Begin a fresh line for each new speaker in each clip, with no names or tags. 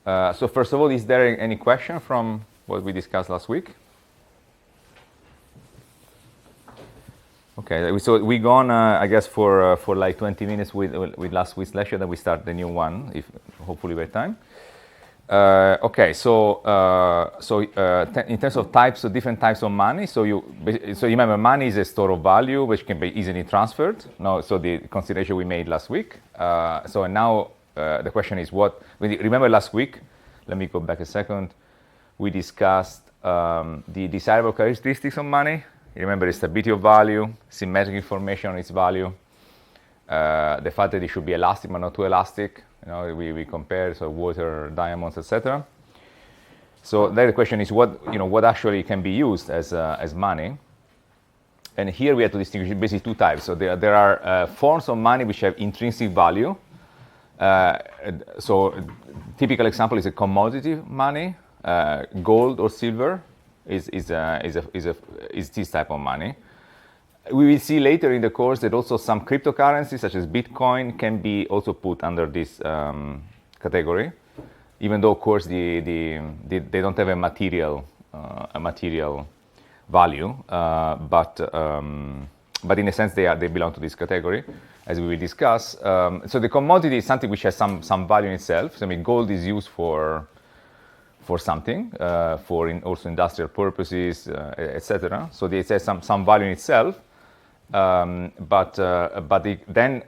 So first of all, is there any question from what we discussed last week? Okay, so we gone, I guess, for like 20 minutes with last week's lecture, then we start the new one, if hopefully by time. Okay, so in terms of types, so different types of money. So you remember, money is a store of value which can be easily transferred. No, so the consideration we made last week. So now the question is what? Remember last week? Let me go back a second. We discussed the desirable characteristics of money. You remember the stability of value, symmetric information on its value, the fact that it should be elastic but not too elastic. You know, we compare so water, diamonds, etc. So then the question is what actually can be used as money. And here we have to distinguish basically two types. So there are forms of money which have intrinsic value. So typical example is a commodity money, gold or silver. Is this type of money. We will see later in the course that also some cryptocurrencies, such as Bitcoin, can be also put under this category, even though, of course, they don't have a material value, but in a sense they belong to this category, as we will discuss. So the commodity is something which has some value in itself. So, I mean, gold is used for something, also industrial purposes, etc. So it has some value in itself, but then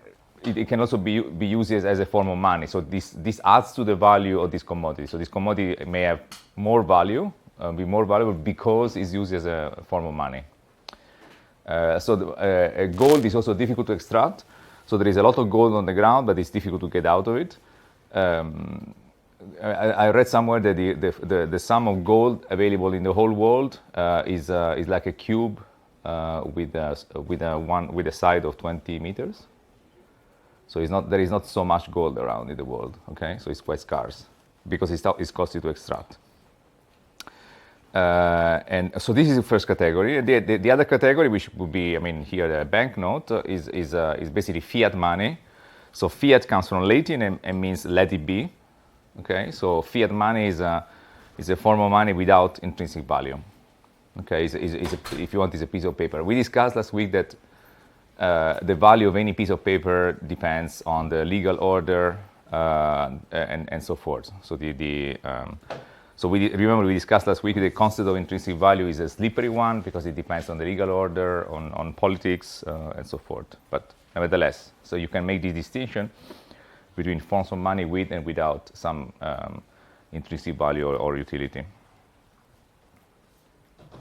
it can also be used as a form of money. So this adds to the value of this commodity. So this commodity may have more value, be more valuable because it's used as a form of money. Gold is also difficult to extract. So there is a lot of gold on the ground, but it's difficult to get out of it. I read somewhere that the sum of gold available in the whole world is like a cube with a side of 20 meters. So there is not so much gold around in the world. Okay, so it's quite scarce because it's costly to extract. And so this is the first category. The other category, which would be, I mean, here the banknote, is basically fiat money. So fiat comes from Latin and means let it be. Okay, so fiat money is a form of money without intrinsic value. Okay, if you want, it's a piece of paper. We discussed last week that the value of any piece of paper depends on the legal order and so forth. So remember we discussed last week the concept of intrinsic value is a slippery one because it depends on the legal order, on politics, and so forth. But nevertheless, so you can make this distinction between forms of money with and without some intrinsic value or utility.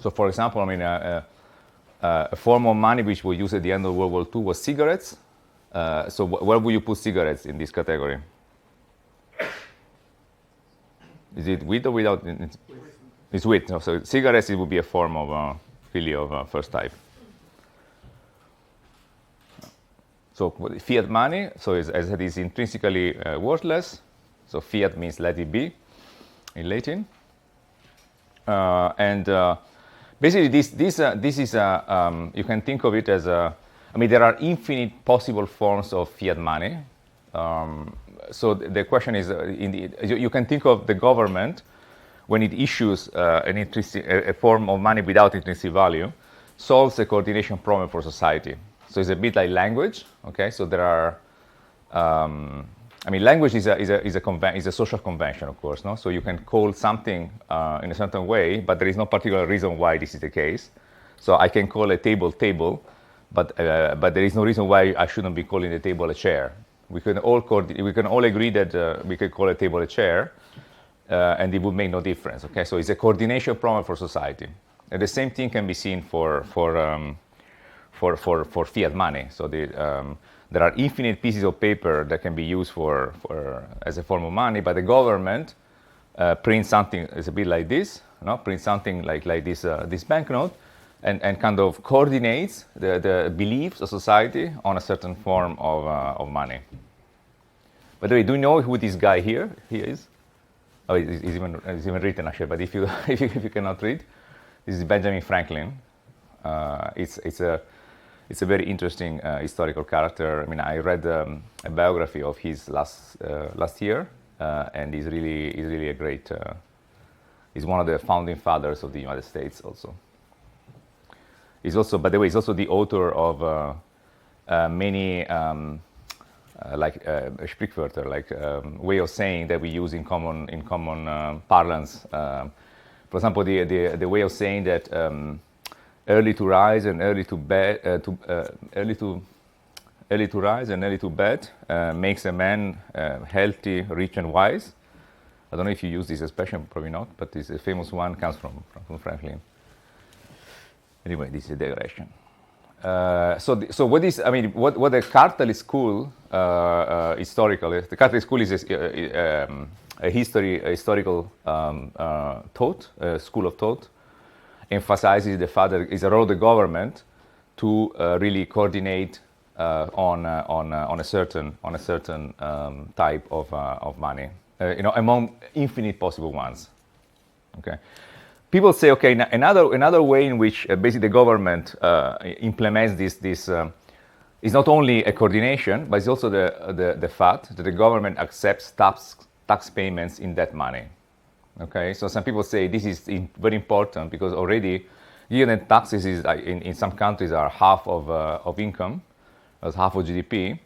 So, for example, I mean, a form of money which was used at the end of World War II was cigarettes. So, where would you put cigarettes in this category? Is it with or without? It's with. So, cigarettes, it would be a form of really of first type. So fiat money, so as I said, is intrinsically worthless. So fiat means let it be in Latin. Basically, this is you can think of it as I mean, there are infinite possible forms of fiat money. So the question is, you can think of the government when it issues a form of money without intrinsic value, solves a coordination problem for society. So it's a bit like language, okay? So there are, I mean, language is a social convention, of course, no? So you can call something in a certain way, but there is no particular reason why this is the case. So I can call a table, but there is no reason why I shouldn't be calling the table a chair. We can all agree that we could call a table a chair, and it would make no difference, okay? So it's a coordination problem for society. And the same thing can be seen for fiat money. So there are infinite pieces of paper that can be used as a form of money, but the government prints something. It's a bit like this, prints something like this banknote, and kind of coordinates the beliefs of society on a certain form of money. By the way, do you know who this guy here is? Oh, it's even written actually. But if you cannot read, this is Benjamin Franklin. It's a very interesting historical character. I mean, I read a biography of his last year, and is really a great. He's one of the founding fathers of the United States. Also, he's also, by the way, he's also the author of many like Sprichwörter, like way of saying that we use in common parlance. For example, the way of saying that early to rise and early to bed, early to rise and early to bed makes a man healthy, rich, and wise. I don't know if you use this expression, probably not, but this a famous one, comes from Franklin. Anyway, this is the digression. So what is, I mean, what the Cartley School historically, the Cartley School is a historical thought, school of thought, emphasizes the role of the government to really coordinate on a certain type of money, among infinite possible ones. Okay. People say, okay, another way in which basically the government implements this is not only a coordination, but it's also the fact that the government accepts tax payments in that money. Okay, so some people say this is very important because already, given that taxes in some countries are half of income, as half of GDP.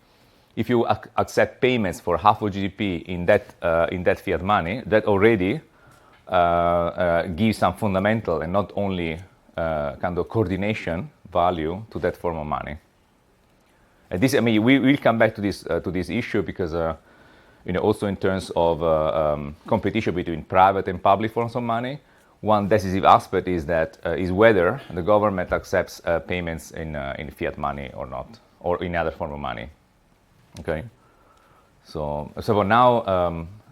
If you accept payments for half of GDP in that fiat money, that already gives some fundamental and not only kind of coordination value to that form of money. And this, I mean, we will come back to this issue because also in terms of competition between private and public forms of money, one decisive aspect is that is whether the government accepts payments in fiat money or not, or in other form of money. Okay. So for now,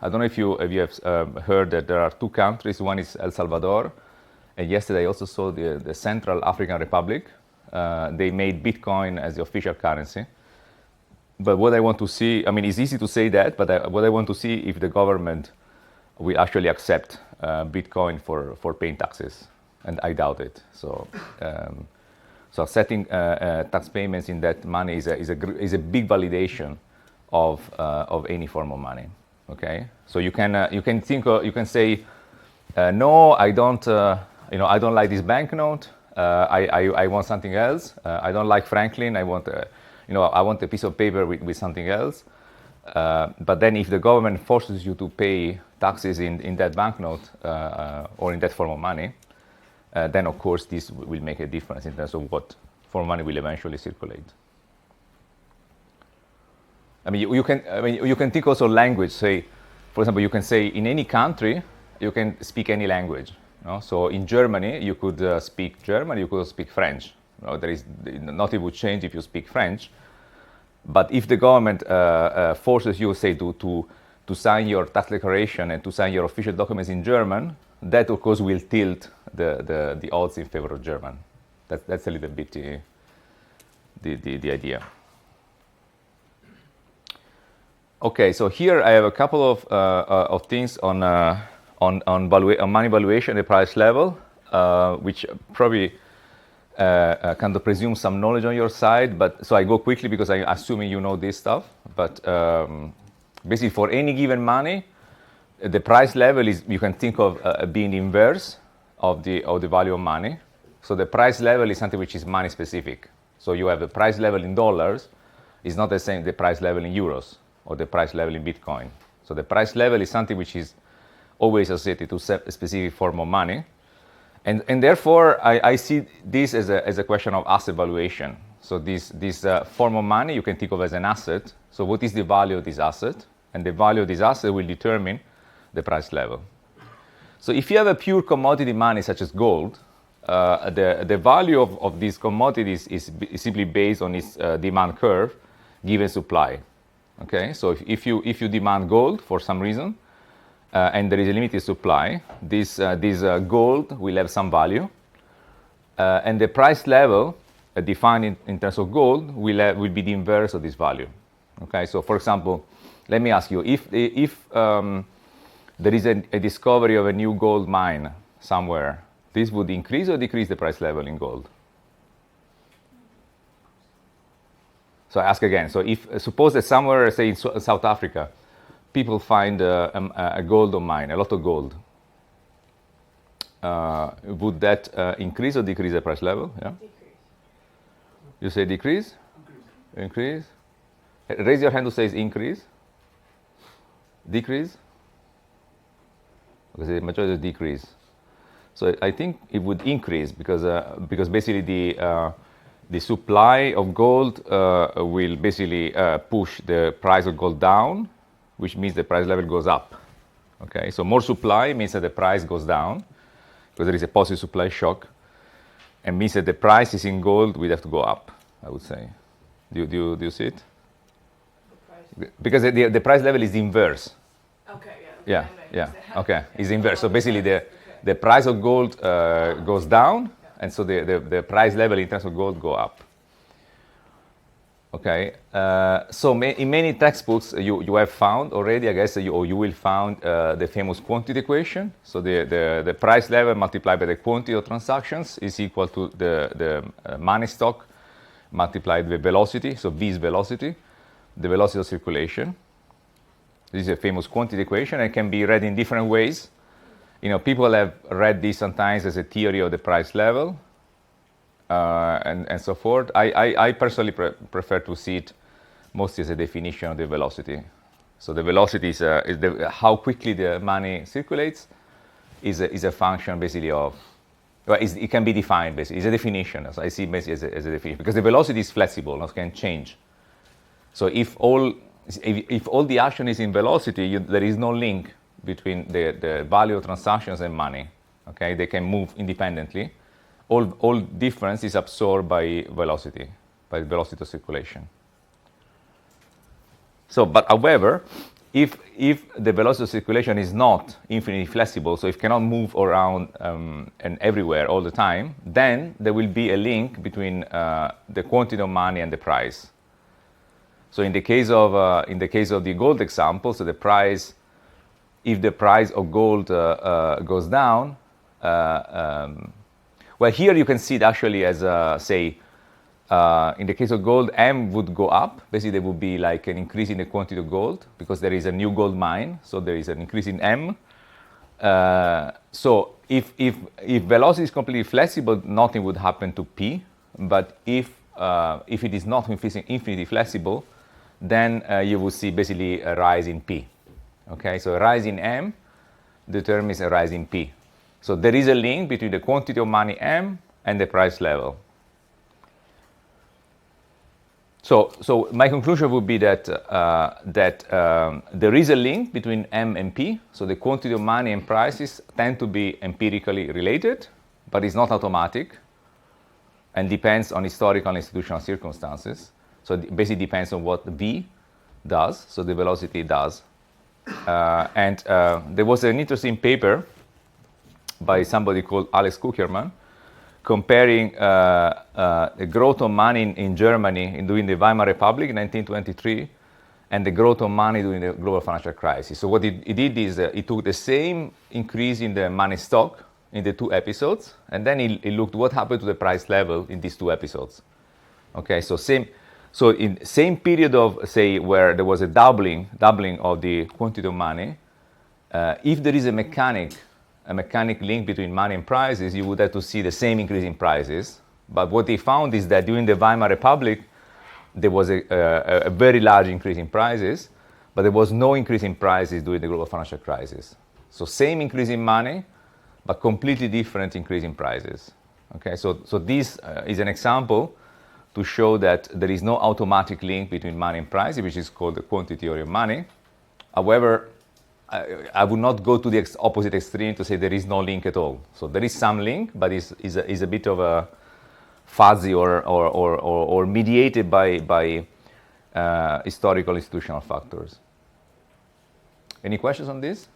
I don't know if you have heard that there are two countries. One is El Salvador, and yesterday I also saw the Central African Republic. They made Bitcoin as the official currency. But what I want to see, I mean, it's easy to say that, but what I want to see if the government will actually accept Bitcoin for paying taxes, and I doubt it. So setting tax payments in that money is a big validation of any form of money. Okay, so you can say no, I don't I don't like this banknote. I want something else. I don't like Franklin. I want I want a piece of paper with something else. But then if the government forces you to pay taxes in that banknote or in that form of money, then of course this will make a difference in terms of what form of money will eventually circulate. I mean, you can think also language. Say, for example, you can say in any country you can speak any language. So in Germany you could speak German, you could speak French. There is nothing would change if you speak French. But if the government forces you, say, to sign your tax declaration and to sign your official documents in German, that of course will tilt the odds in favor of German. That's a little bit the idea. Okay, so here I have a couple of things on money valuation at the price level, which probably kind of presume some knowledge on your side. But so I go quickly because I'm assuming you know this stuff. But basically, for any given money, the price level is, you can think of being inverse of the value of money. So the price level is something which is money specific. So you have the price level in dollars is not the same the price level in euros or the price level in Bitcoin. So the price level is something which is always associated to a specific form of money. And therefore, I see this as a question of asset valuation. So this form of money you can think of as an asset. So what is the value of this asset? And the value of this asset will determine the price level. So if you have a pure commodity money such as gold, the value of these commodities is simply based on its demand curve given supply. Okay, so if you demand gold for some reason, and there is a limited supply, this gold will have some value, and the price level defined in terms of gold will be the inverse of this value. Okay, so for example, let me ask you, if there is a discovery of a new gold mine somewhere, this would increase or decrease the price level in gold? So I ask again, so if suppose that somewhere, say in South Africa, people find a gold on mine, a lot of gold, would that increase or decrease the price level? Yeah.
Decrease.
You say decrease? Increase. Raise your hand who says increase. Decrease. Because the majority is decrease. So I think it would increase because basically the supply of gold will basically push the price of gold down, which means the price level goes up. Okay, so more supply means that the price goes down because there is a positive supply shock, and means that the prices in gold will have to go up, I would say. Do you see it? Because the price level is inverse.
Okay,
yeah. Okay, it's inverse. So basically the price of gold goes down, and so the price level in terms of gold go up. Okay, so in many textbooks you have found already, I guess, you will find the famous quantity equation. So the price level multiplied by the quantity of transactions is equal to the money stock multiplied by velocity. So V is velocity, the velocity of circulation. This is a famous quantity equation and can be read in different ways. People have read this sometimes as a theory of the price level. And so forth. I personally prefer to see it mostly as a definition of the velocity. So the velocity is how quickly the money circulates is a function basically of, well, it can be defined basically. It's a definition. So I see basically as a definition because the velocity is flexible, it can change. So if all the action is in velocity, there is no link between the value of transactions and money. Okay, they can move independently. All difference is absorbed by velocity of circulation. So, but however, if the velocity of circulation is not infinitely flexible, so if it cannot move around and everywhere all the time, then there will be a link between the quantity of money and the price. So in the case of the gold example, so if the price of gold goes down. Well, here you can see it actually as, say, in the case of gold, M would go up. Basically, there would be like an increase in the quantity of gold because there is a new gold mine, so there is an increase in M. So if velocity is completely flexible, nothing would happen to P. But if it is not infinitely flexible, then you will see basically a rise in P. Okay, so a rise in M determines a rise in P. So there is a link between the quantity of money M and the price level. So my conclusion would be that there is a link between M and P. So the quantity of money and prices tend to be empirically related, but it's not automatic and depends on historical and institutional circumstances. So it basically depends on what V does, so the velocity does. And there was an interesting paper by somebody called Alex Kuckerman, comparing the growth of money in Germany during the Weimar Republic in 1923 and the growth of money during the global financial crisis. So what he did is he took the same increase in the money stock in the two episodes, and then he looked what happened to the price level in these two episodes. Okay, so in same period of, say, where there was a doubling of the quantity of money, if there is a mechanic link between money and prices, you would have to see the same increase in prices. But what they found is that during the Weimar Republic, there was a very large increase in prices, but there was no increase in prices during the global financial crisis. So same increase in money, but completely different increase in prices. Okay, so this is an example to show that there is no automatic link between money and price, which is called the quantity theory of money. However, I would not go to the opposite extreme to say there is no link at all. So there is some link, but is a bit of a fuzzy or mediated by historical institutional factors. Any questions on this?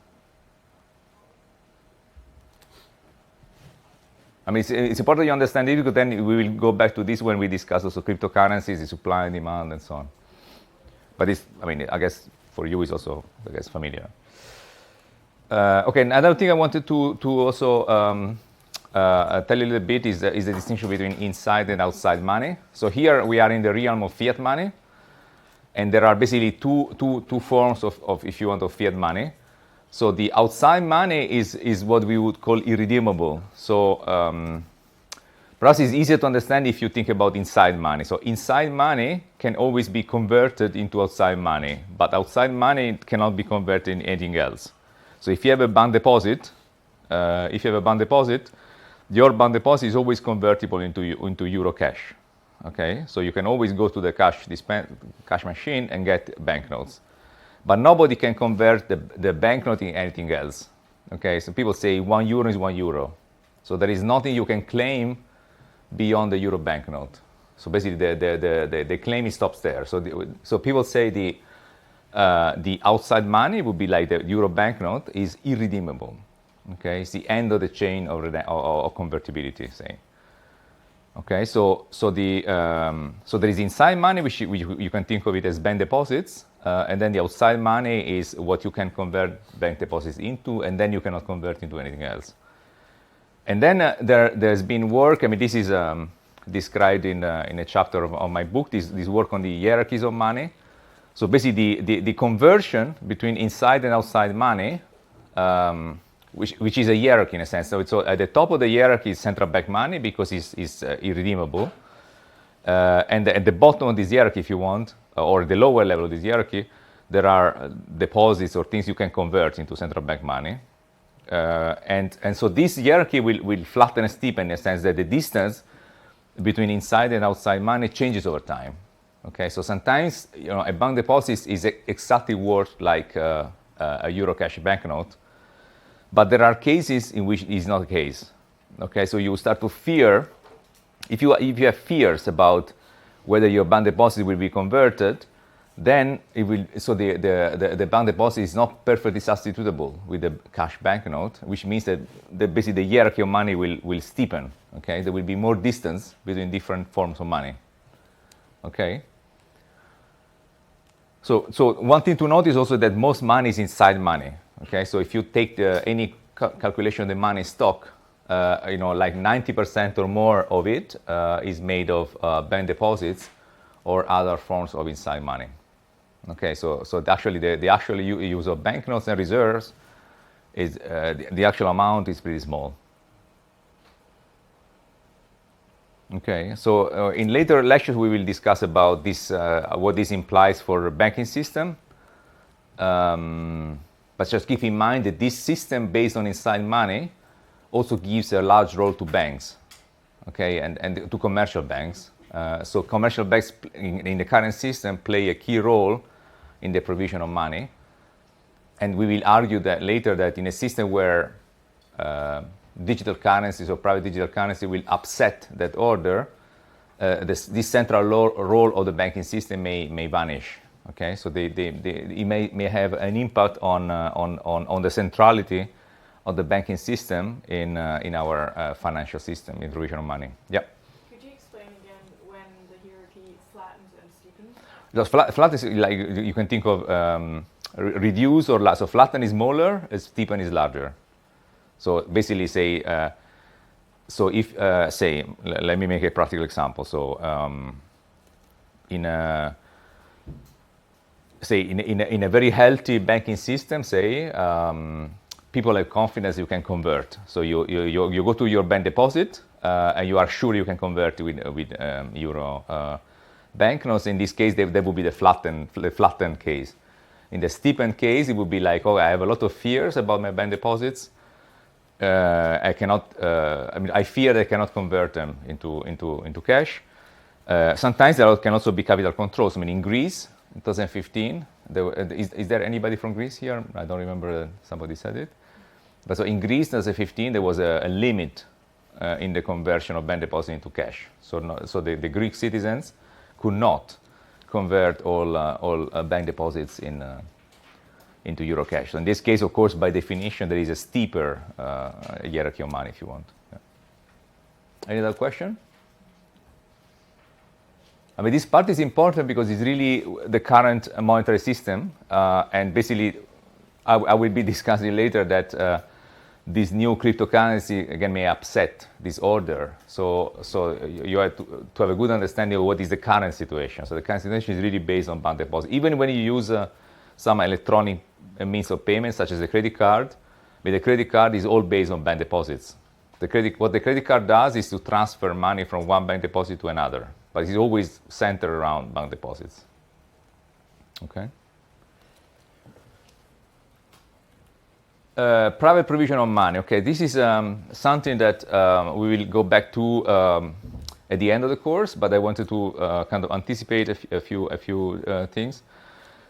I mean, it's important you understand it because then we will go back to this when we discuss also cryptocurrencies, the supply and demand, and so on. But I guess for you it's also, familiar. Okay, another thing I wanted to also tell you a little bit is the distinction between inside and outside money. So here we are in the realm of fiat money. And there are basically two forms of, if you want, of fiat money. So the outside money is what we would call irredeemable. So perhaps it's easier to understand if you think about inside money. So inside money can always be converted into outside money, but outside money cannot be converted in anything else. So if you have a bank deposit, your bank deposit is always convertible into euro cash. Okay, so you can always go to the cash machine and get banknotes. But nobody can convert the banknote in anything else. Okay, so people say 1 euro is 1 euro. So there is nothing you can claim beyond the euro banknote. So basically the claim stops there. So people say the outside money would be like the euro banknote is irredeemable. Okay, it's the end of the chain of convertibility, say. Okay, so there is inside money, which you can think of it as bank deposits, and then the outside money is what you can convert bank deposits into, and then you cannot convert into anything else. And then there's been work. I mean, this is described in a chapter of my book. This work on the hierarchies of money. So basically, the conversion between inside and outside money, which is a hierarchy in a sense. So at the top of the hierarchy is central bank money because it's irredeemable. And at the bottom of this hierarchy, if you want, or the lower level of this hierarchy, there are deposits or things you can convert into central bank money. And so this hierarchy will flatten and steepen in the sense that the distance between inside and outside money changes over time. Okay, so sometimes a bank deposit is exactly worth like a euro cash banknote, but there are cases in which it's not the case. Okay, so you start to fear, if you have fears about whether your bank deposit will be converted, then it will. So the bank deposit is not perfectly substitutable with the cash banknote, which means that basically the hierarchy of money will steepen. Okay, there will be more distance between different forms of money. Okay. So one thing to note is also that most money is inside money. Okay, so if you take any calculation of the money stock, like 90% or more of it is made of bank deposits or other forms of inside money. Okay, so actually the actual use of banknotes and reserves is the actual amount is pretty small. Okay, so in later lectures we will discuss about this, what this implies for a banking system. But just keep in mind that this system based on inside money also gives a large role to banks, okay, and to commercial banks. So commercial banks in the current system play a key role in the provision of money. And we will argue that later that in a system where digital currencies or private digital currency will upset that order, this central role of the banking system may vanish. Okay, so it may have an impact on the centrality of the banking system in our financial system, in provision of money. Yeah.
Could you explain again when the hierarchy flattens and steepens?
Because flat is like you can think of reduce or so flatten is smaller, steepen is larger. So basically, say, let me make a practical example. So in a very healthy banking system, say, people have confidence you can convert. So you go to your bank deposit and you are sure you can convert with euro banknotes. In this case, that would be the flattened case. In the steepened case, it would be like, I have a lot of fears about my bank deposits. I fear that I cannot convert them into cash. Sometimes there can also be capital controls. I mean, in Greece, in 2015, is there anybody from Greece here? I don't remember, somebody said it. But so in Greece, 2015, there was a limit in the conversion of bank deposit into cash. So the Greek citizens could not convert all bank deposits into euro cash. So in this case, of course, by definition, there is a steeper hierarchy of money, if you want. Yeah. Any other question? I mean, this part is important because it's really the current monetary system, and basically, I will be discussing later that this new cryptocurrency again may upset this order. So you have to have a good understanding of what is the current situation. So the current situation is really based on bank deposit. Even when you use some electronic means of payment, such as a credit card, but the credit card is all based on bank deposits. What the credit card does is to transfer money from one bank deposit to another, but it's always centered around bank deposits. Okay. Private provision of money. Okay, this is something that we will go back to at the end of the course, but I wanted to kind of anticipate a few things.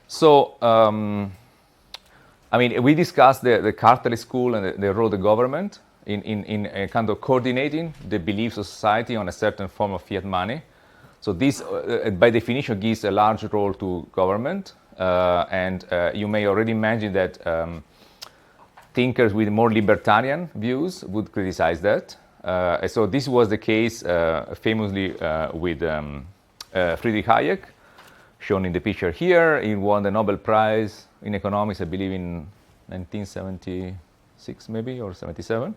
So, I mean, we discussed the Carter School and the role of the government in kind of coordinating the beliefs of society on a certain form of fiat money. So this, by definition, gives a large role to government, and you may already imagine that thinkers with more libertarian views would criticize that. So this was the case famously with Friedrich Hayek, shown in the picture here. He won the Nobel Prize in economics, I believe, in 1976 maybe, or 77.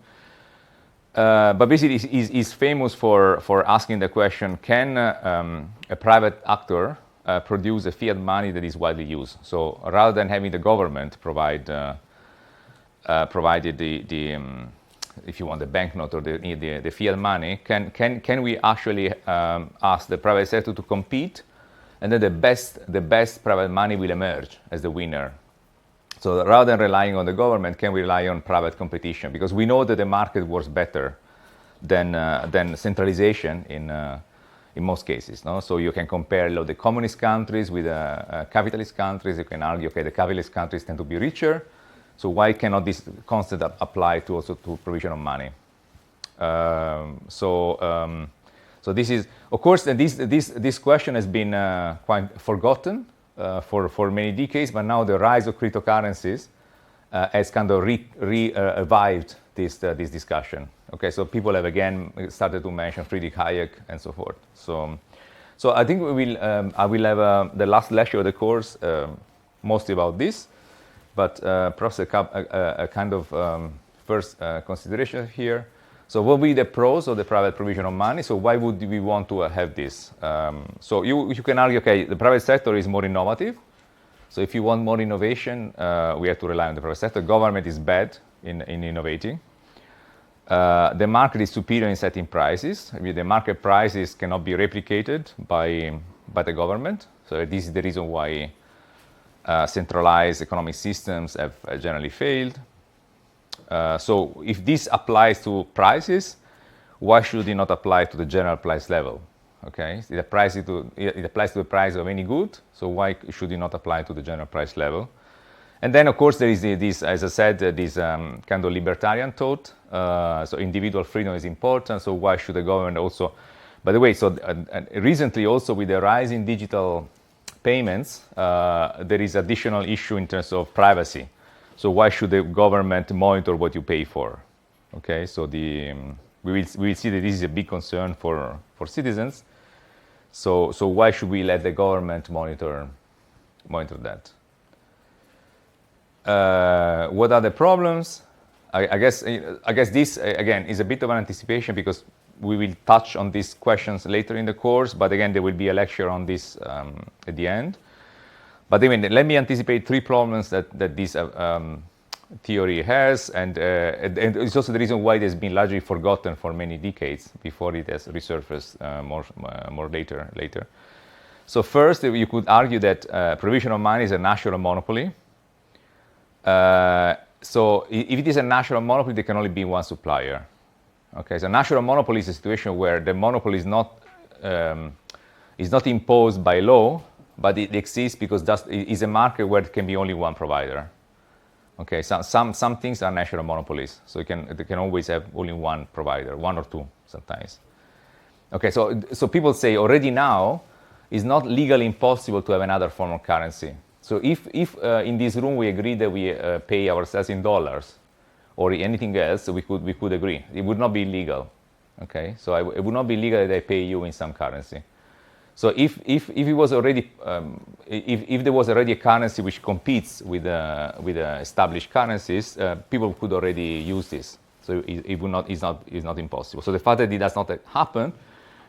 But basically he's famous for asking the question, can a private actor produce a fiat money that is widely used? So rather than having the government provided the if you want the banknote or the fiat money, can we actually ask the private sector to compete, and then the best private money will emerge as the winner? So rather than relying on the government, can we rely on private competition? Because we know that the market works better than centralization in most cases. No? So you can compare the communist countries with capitalist countries. You can argue, okay, the capitalist countries tend to be richer, so why cannot this concept apply also to provision of money? So this is, of course, this question has been quite forgotten for many decades, but now the rise of cryptocurrencies has kind of revived this discussion. Okay, so people have again started to mention Friedrich Hayek and so forth. So I think I will have the last lecture of the course mostly about this, but perhaps a kind of first consideration here. So what will be the pros of the private provision of money? So why would we want to have this? So you can argue, okay, the private sector is more innovative. So if you want more innovation, we have to rely on the private sector. Government is bad in innovating. The market is superior in setting prices. I mean, the market prices cannot be replicated by the government. So this is the reason why centralized economic systems have generally failed. So if this applies to prices, why should it not apply to the general price level? Okay, it applies to the price of any good, so why should it not apply to the general price level? And then, of course, there is this, as I said, this kind of libertarian thought. So individual freedom is important, so why should the government also... By the way, so recently also with the rise in digital payments, there is additional issue in terms of privacy. So why should the government monitor what you pay for? Okay, so we will see that this is a big concern for citizens. So why should we let the government monitor that? What are the problems? I guess this again is a bit of an anticipation, because we will touch on these questions later in the course. But again, there will be a lecture on this at the end. But I mean, let me anticipate three problems that this theory has, and it's also the reason why it has been largely forgotten for many decades before it has resurfaced more later. So first, you could argue that provision of money is a national monopoly. So if it is a national monopoly, there can only be one supplier. Okay, so national monopoly is a situation where the monopoly is not imposed by law, but it exists because it is a market where there can be only one provider. Okay, some things are national monopolies, so they can always have only one provider, one or two sometimes. Okay, so people say already now it's not legally impossible to have another form of currency. So if in this room we agree that we pay ourselves in dollars or anything else, we could agree. It would not be legal. Okay, so it would not be legal that I pay you in some currency. So if it was already if there was already a currency which competes with established currencies, people could already use this. So it will not is not impossible. So the fact that it does not happen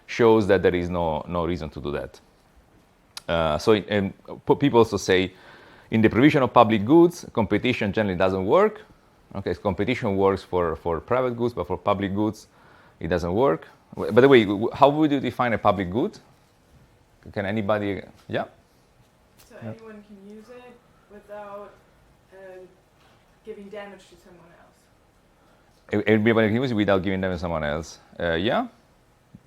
shows that there is no reason to do that. People also say, in the provision of public goods, competition generally doesn't work. Okay, so competition works for private goods, but for public goods, it doesn't work. By the way, how would you define a public good? Can anybody? Yeah.
So anyone can use it without giving damage to someone else.
Everybody can use it without giving damage to someone else. Yeah.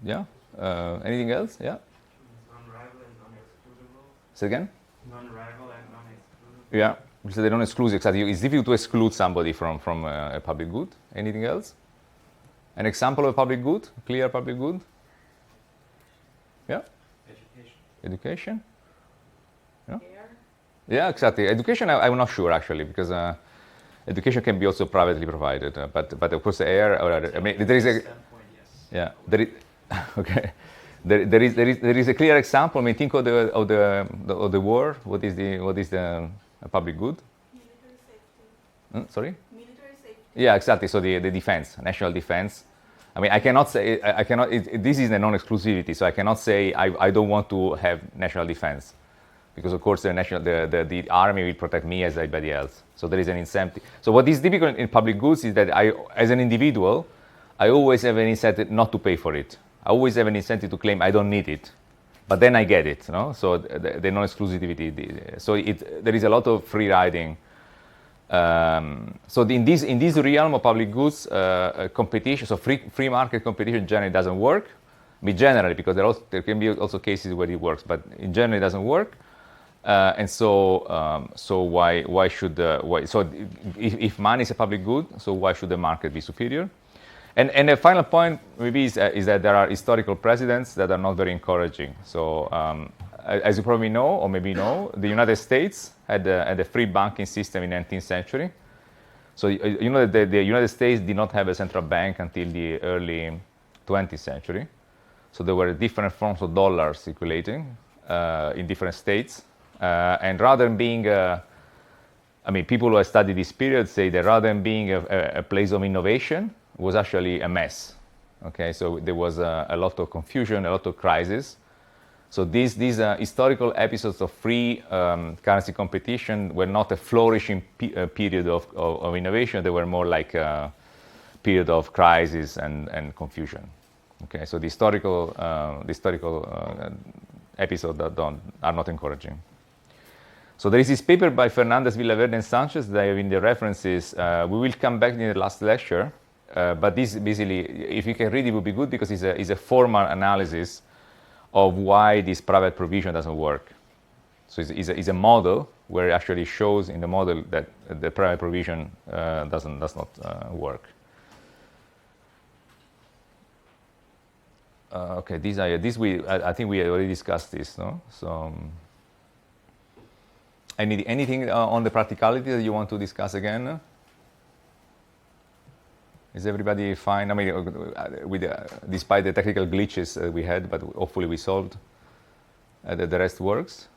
Anything else? Yeah.
Non-rival and non-excludable.
Say again.
Non-rival and non-excludable.
Yeah. So they don't exclude exactly. It's difficult to exclude somebody from a public good. Anything else? An example of a public good? Clear public good? Yeah. Education. Yeah.
Air.
Yeah, exactly. Education, I'm not sure actually, because education can be also privately provided. But of course, the air. I mean, there is a.
Standpoint, yes.
Yeah. There is. Okay. There is a clear example. I mean, think of the war. What is the public good?
Military safety.
Sorry.
Military safety.
Yeah, exactly. So the defense, national defense. I mean, I cannot say I cannot. This is a non-exclusivity, so I cannot say I don't want to have national defense, because of course the army will protect me as everybody else. So there is an incentive. So what is typical in public goods is that I, as an individual, I always have an incentive not to pay for it. I always have an incentive to claim I don't need it, but then I get it. No? So the non-exclusivity. So there is a lot of free riding. So in this realm of public goods, competition, so free market competition generally doesn't work. I mean, generally, because there can be also cases where it works, but in general it doesn't work. So why should if money is a public good, so why should the market be superior? And the final point maybe is that there are historical precedents that are not very encouraging. So as you probably know, or maybe know, the United States had a free banking system in the 19th century. So you know that the United States did not have a central bank until the early 20th century. So there were different forms of dollars circulating in different states. And rather than being, people who have studied this period say that rather than being a place of innovation, it was actually a mess. Okay, so there was a lot of confusion, a lot of crisis. So these historical episodes of free currency competition were not a flourishing period of innovation. They were more like a period of crisis and confusion. Okay, so the historical episodes are not encouraging. So there is this paper by Fernandez, Villaverde, and Sanchez that I have in the references. We will come back in the last lecture, but this basically, if you can read it, would be good, because it's a formal analysis of why this private provision doesn't work. So it's a model where it actually shows in the model that the private provision does not work. Okay, I think we already discussed this, no? So anything on the practicality that you want to discuss again? Is everybody fine? I mean, despite the technical glitches we had, but hopefully we solved. The rest works.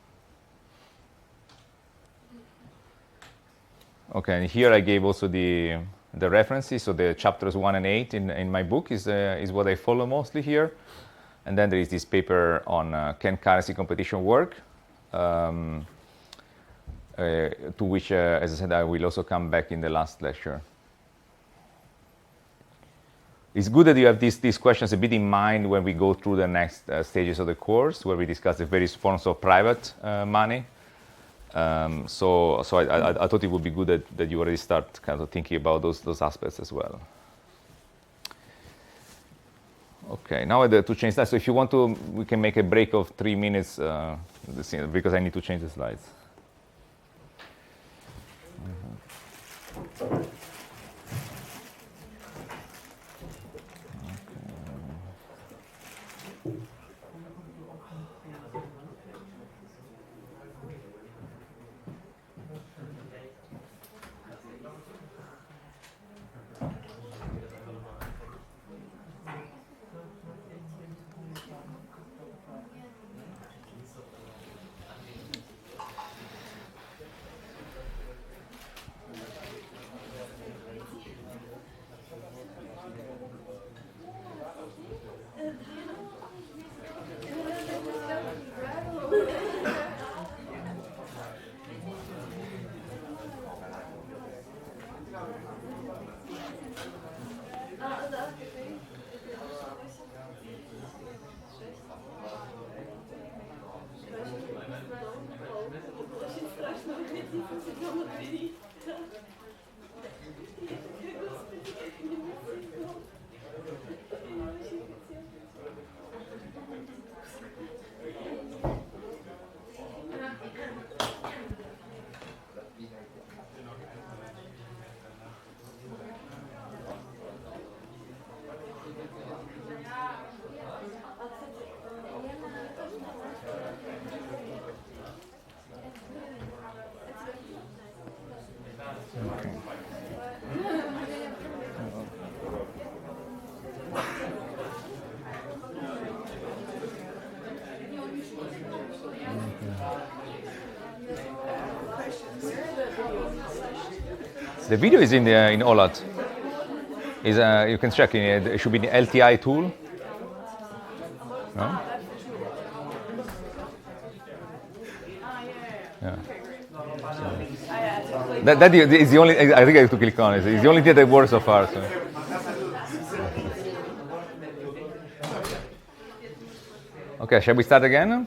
Okay, and here I gave also the references. So the chapters 1 and 8 in my book is what I follow mostly here. And then there is this paper on can currency competition work, to which, as I said, I will also come back in the last lecture. It's good that you have these questions a bit in mind when we go through the next stages of the course, where we discuss the various forms of private money. So I thought it would be good that you already start kind of thinking about those aspects as well. Okay, now to change that. So if you want to, we can make a break of 3 minutes because I need to change the slides. The video is in OLAT. You can check it should be the LTI tool. No?
Ah, yeah.
Yeah.
Okay, great. I had to click
That is the only. I think I have to click on it. It's the only thing that works so far. So. Okay, shall we start again?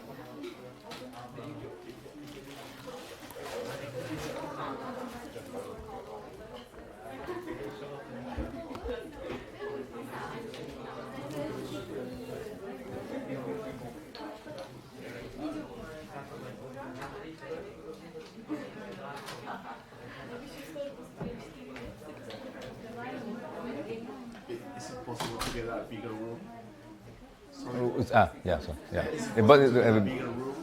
Is it possible to get a bigger room?
Yeah, so yeah. But
Bigger room?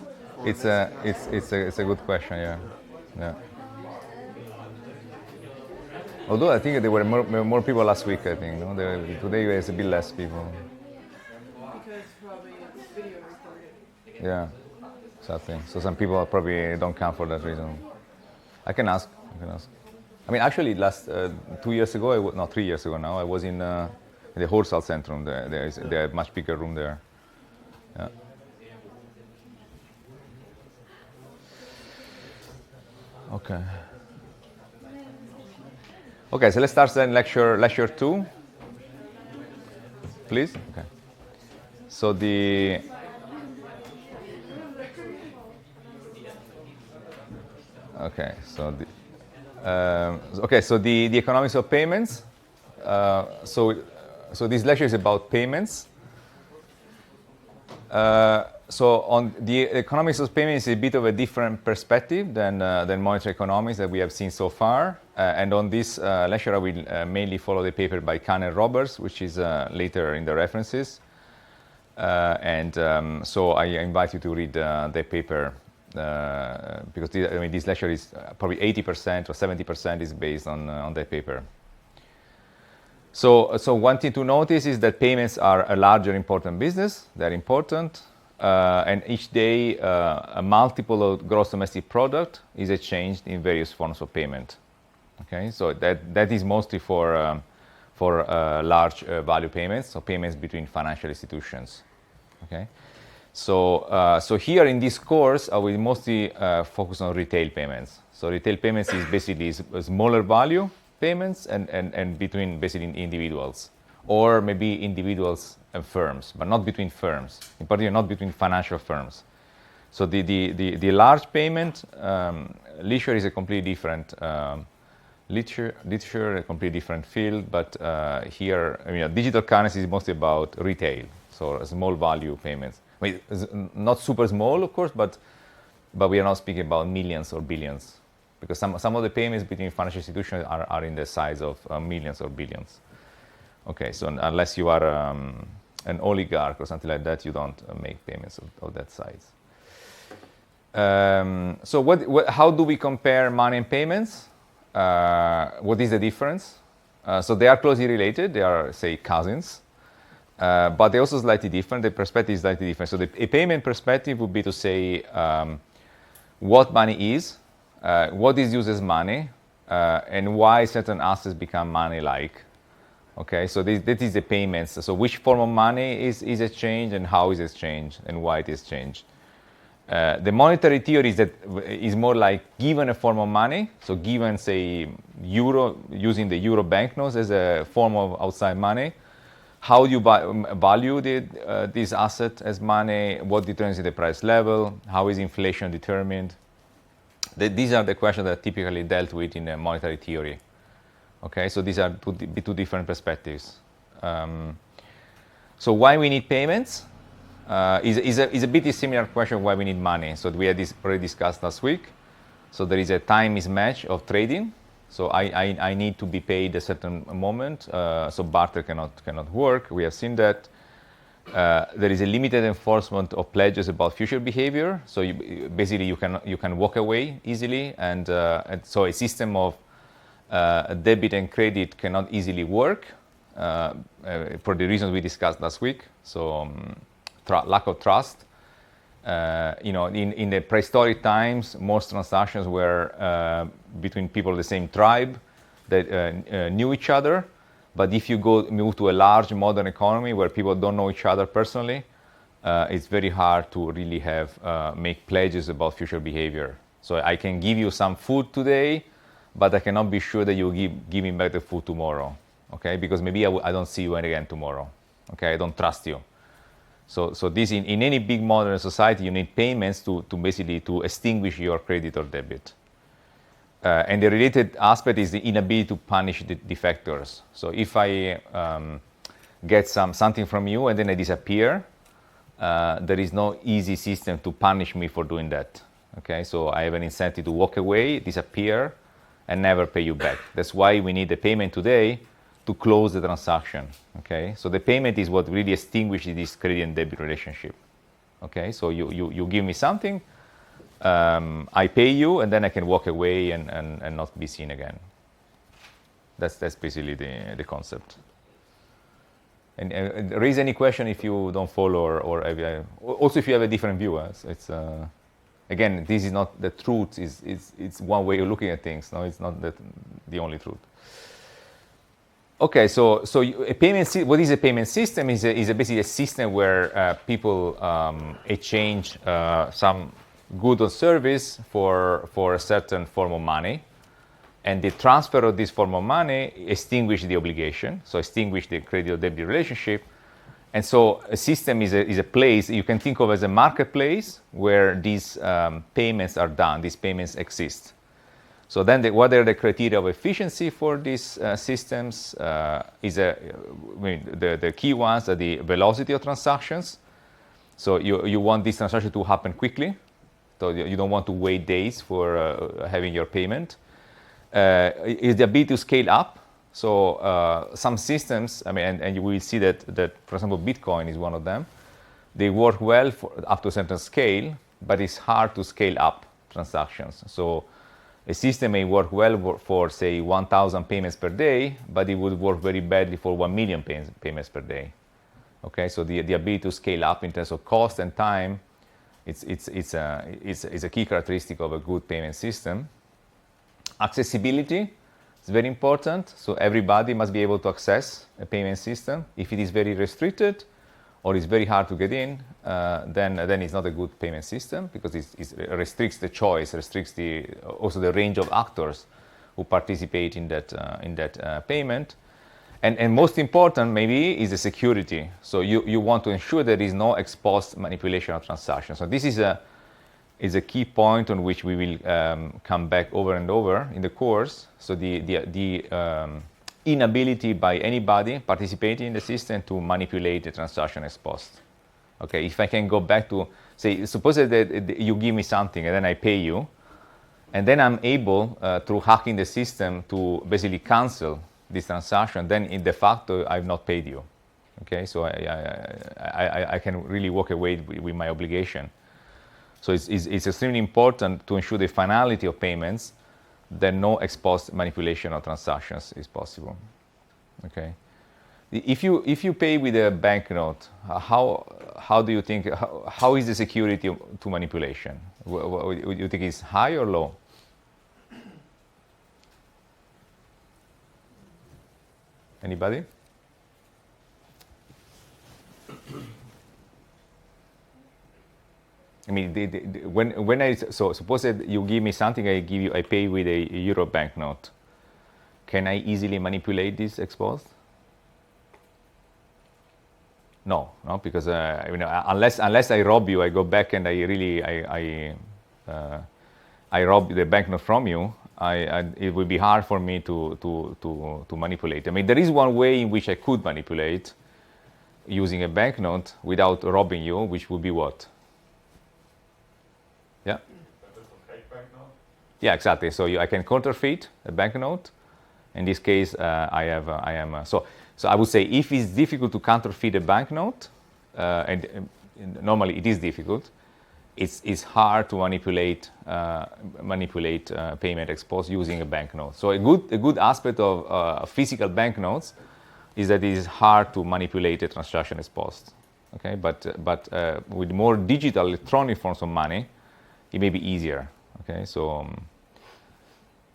it's a good question. Yeah, yeah. Although I think there were more people last week. I think no, today there's a bit less people.
because probably it's video recorded.
Yeah, exactly. So some people probably don't come for that reason. I can ask. I mean, actually, last 2 years ago, not 3 years ago now, I was in the Horsal Centrum. They have much bigger room there. Yeah. Okay. Okay, so let's start then lecture 2. Please. Okay. So the economics of payments. So this lecture is about payments. So on the economics of payments is a bit of a different perspective than monetary economics that we have seen so far. And on this lecture, I will mainly follow the paper by Kahn and Roberts, which is later in the references. So I invite you to read the paper because this lecture is probably 80% or 70% is based on that paper. So one thing to notice is that payments are a larger important business. They're important. And each day, a multiple of gross domestic product is exchanged in various forms of payment. Okay, so that is mostly for large value payments, so payments between financial institutions. Okay, so here in this course, I will mostly focus on retail payments. So retail payments is basically smaller value payments and between basically individuals, or maybe individuals and firms, but not between firms, in particular not between financial firms. So the large payment, leisure is a completely different leisure, a completely different field, but here, digital currency is mostly about retail, so small value payments. I mean, it's not super small, of course, but we are not speaking about millions or billions, because some of the payments between financial institutions are in the size of millions or billions. Okay, so unless you are an oligarch or something like that, you don't make payments of that size. So how do we compare money and payments? What is the difference? So they are closely related. They are, say, cousins. But they're also slightly different. The perspective is slightly different. So a payment perspective would be to say what money is, what is used as money, and why certain assets become money-like. Okay, so that is the payments. So which form of money is exchanged and how is exchanged and why it is changed. The monetary theory is more like given a form of money, so given, say, euro, using the euro banknotes as a form of outside money, how do you value this asset as money, what determines the price level, how is inflation determined. These are the questions that are typically dealt with in monetary theory. Okay, so these are two different perspectives. So why we need payments? Is a bit a similar question why we need money. So we had this already discussed last week. So there is a time mismatch of trading. So I need to be paid a certain moment. So barter cannot work. We have seen that. There is a limited enforcement of pledges about future behavior. So basically you can walk away easily, and so a system of debit and credit cannot easily work for the reasons we discussed last week. So lack of trust. In the prehistoric times, most transactions were between people of the same tribe. that knew each other. But if you move to a large modern economy where people don't know each other personally, it's very hard to really make pledges about future behavior. So I can give you some food today, but I cannot be sure that you give me back the food tomorrow, okay? Because maybe I don't see you again tomorrow, okay? I don't trust you. So this in any big modern society, you need payments to basically to extinguish your credit or debit. And the related aspect is the inability to punish the defectors. So if I get something from you and then I disappear, there is no easy system to punish me for doing that. Okay, so I have an incentive to walk away, disappear, and never pay you back. That's why we need the payment today to close the transaction. Okay, so the payment is what really extinguishes this credit and debit relationship. Okay, so you give me something, I pay you, and then I can walk away and not be seen again. That's basically the concept. And raise any question if you don't follow, or also if you have a different view. It's again, this is not the truth. It's one way of looking at things. No, it's not the only truth. Okay, so a payment. What is a payment system? Is basically a system where people exchange some good or service for a certain form of money, and the transfer of this form of money extinguish the obligation, so extinguish the credit or debit relationship. And so a system is a place you can think of as a marketplace where these payments are done, these payments exist. So then what are the criteria of efficiency for these systems? The key ones are the velocity of transactions. So you want this transaction to happen quickly. So you don't want to wait days for having your payment. Is the ability to scale up. So some systems, and you will see that, for example, Bitcoin is one of them. They work well up to a certain scale, but it's hard to scale up transactions. So a system may work well for, say, 1,000 payments per day, but it would work very badly for 1 million payments per day. Okay, so the ability to scale up in terms of cost and time, it's a key characteristic of a good payment system. Accessibility is very important. So everybody must be able to access a payment system. If it is very restricted or it's very hard to get in, then it's not a good payment system, because it restricts the choice, restricts also the range of actors who participate in that payment. And most important maybe is the security. So you want to ensure there is no ex post manipulation of transactions. So this is a key point on which we will come back over and over in the course. So the inability by anybody participating in the system to manipulate the transaction ex post. Okay, if I can go back to, say, suppose that you give me something and then I pay you, and then I'm able, through hacking the system, to basically cancel this transaction, then in de facto I've not paid you. Okay, so I can really walk away with my obligation. So it's extremely important to ensure the finality of payments, that no ex post manipulation of transactions is possible. Okay, if you pay with a banknote, how do you think, how is the security to manipulation? Would you think it's high or low? Anybody? I mean, so suppose that you give me something, I pay with a euro banknote. Can I easily manipulate this ex post? No, because unless I rob you, I go back and I rob the banknote from you. It would be hard for me to manipulate. I mean, there is one way in which I could manipulate using a banknote without robbing you, which would be what? Yeah. Yeah, exactly. So I can counterfeit a banknote. In this case, so I would say if it's difficult to counterfeit a banknote, and normally it is difficult, it's hard to manipulate payment ex post using a banknote. So a good aspect of physical banknotes is that it is hard to manipulate a transaction ex post. Okay, but with more digital electronic forms of money, it may be easier. Okay, so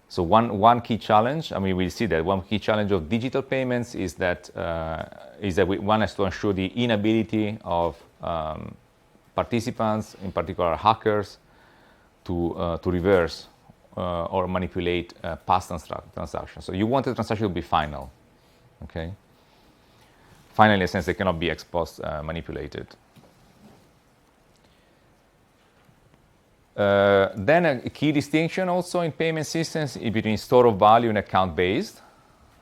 So one key challenge, I mean, we'll see that one key challenge of digital payments is that one has to ensure the inability of participants, in particular hackers, to reverse or manipulate past transactions. So you want the transaction to be final, okay? Final in a sense they cannot be ex post manipulated. Then a key distinction also in payment systems is between store of value and account-based.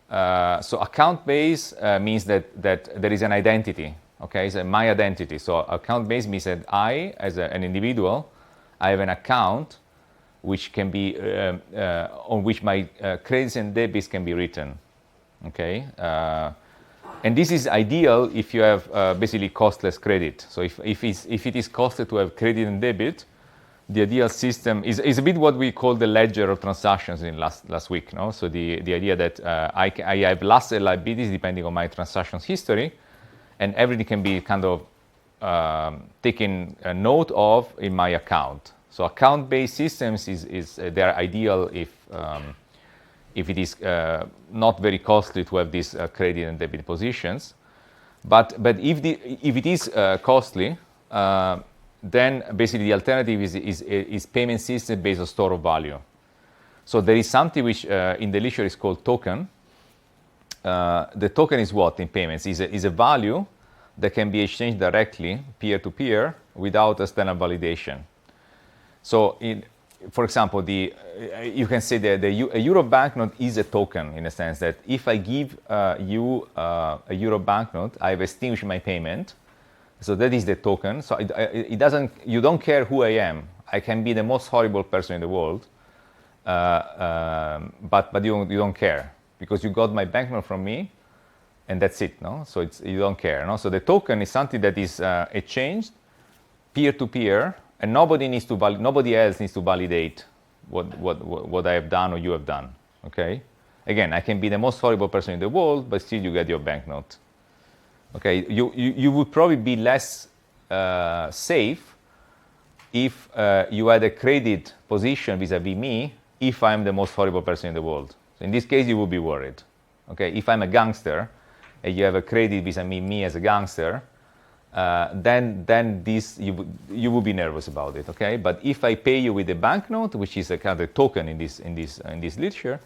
So account-based means that there is an identity, okay? So my identity. So account-based means that I, as an individual, I have an account which can be on which my credits and debits can be written, okay? And this is ideal if you have basically costless credit. So if it is costly to have credit and debit, the ideal system is a bit what we call the ledger of transactions in last week. No? So the idea that I have assets and liabilities depending on my transactions history, and everything can be kind of taken a note of in my account. So account-based systems they're ideal if it is not very costly to have these credit and debit positions. But if it is costly, then basically the alternative is payment system based on store of value. So there is something which in the literature is called token. The token is what in payments? Is a value that can be exchanged directly peer-to-peer without external validation. So for example, you can say that a euro banknote is a token in a sense that if I give you a euro banknote, I've extinguished my payment. So that is the token. So you don't care who I am. I can be the most horrible person in the world, but you don't care because you got my banknote from me, and that's it. No, so you don't care. No, so the token is something that is exchanged peer to peer, and nobody else needs to validate what I have done or you have done. Okay. Again, I can be the most horrible person in the world, but still you get your banknote. Okay, you would probably be less safe if you had a credit position vis-a-vis me if I'm the most horrible person in the world. So in this case, you would be worried. Okay, if I'm a gangster and you have a credit vis-a-vis me as a gangster, then you would be nervous about it. Okay, but if I pay you with a banknote, which is a kind of token in this literature,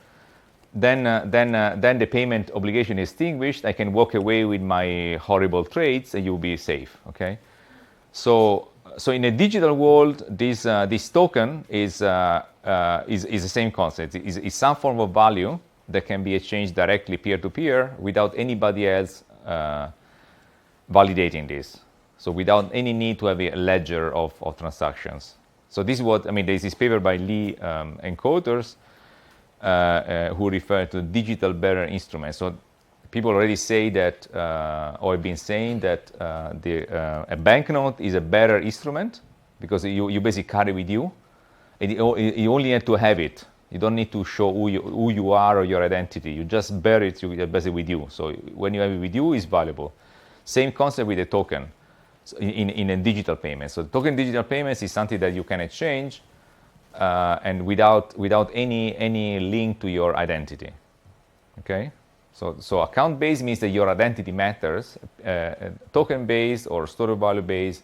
then the payment obligation is extinguished. I can walk away with my horrible trades, and you'll be safe. Okay, so in a digital world, this token is the same concept. Is some form of value that can be exchanged directly peer to peer without anybody else validating this. So without any need to have a ledger of transactions. So this is what I mean. There's this paper by Lee and co-authors. Who refer to digital bearer instruments. So people already say that, or have been saying that a banknote is a bearer instrument because you basically carry with you, and you only have to have it. You don't need to show who you are or your identity. You just bear it basically with you. So when you have it with you, it's valuable. Same concept with a token in a digital payment. So token digital payments is something that you can exchange. And without any link to your identity, okay? So account-based means that your identity matters. Token-based or store of value-based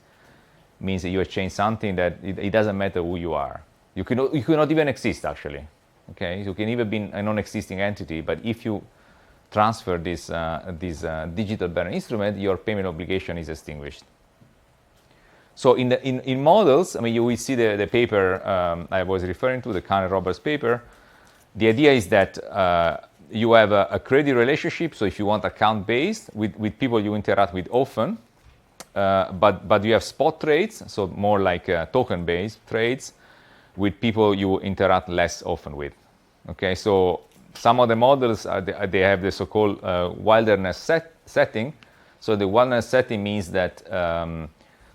means that you exchange something that it doesn't matter who you are. You cannot even exist actually, okay? You can even be a non-existing entity, but if you transfer this digital bearer instrument, your payment obligation is extinguished. So in models, I mean, you will see the paper I was referring to, the Khan Roberts paper. The idea is that you have a credit relationship. So if you want account-based with people you interact with often, but you have spot trades, so more like token-based trades with people you interact less often with. Okay, so some of the models they have the so-called wilderness setting. So the wilderness setting means that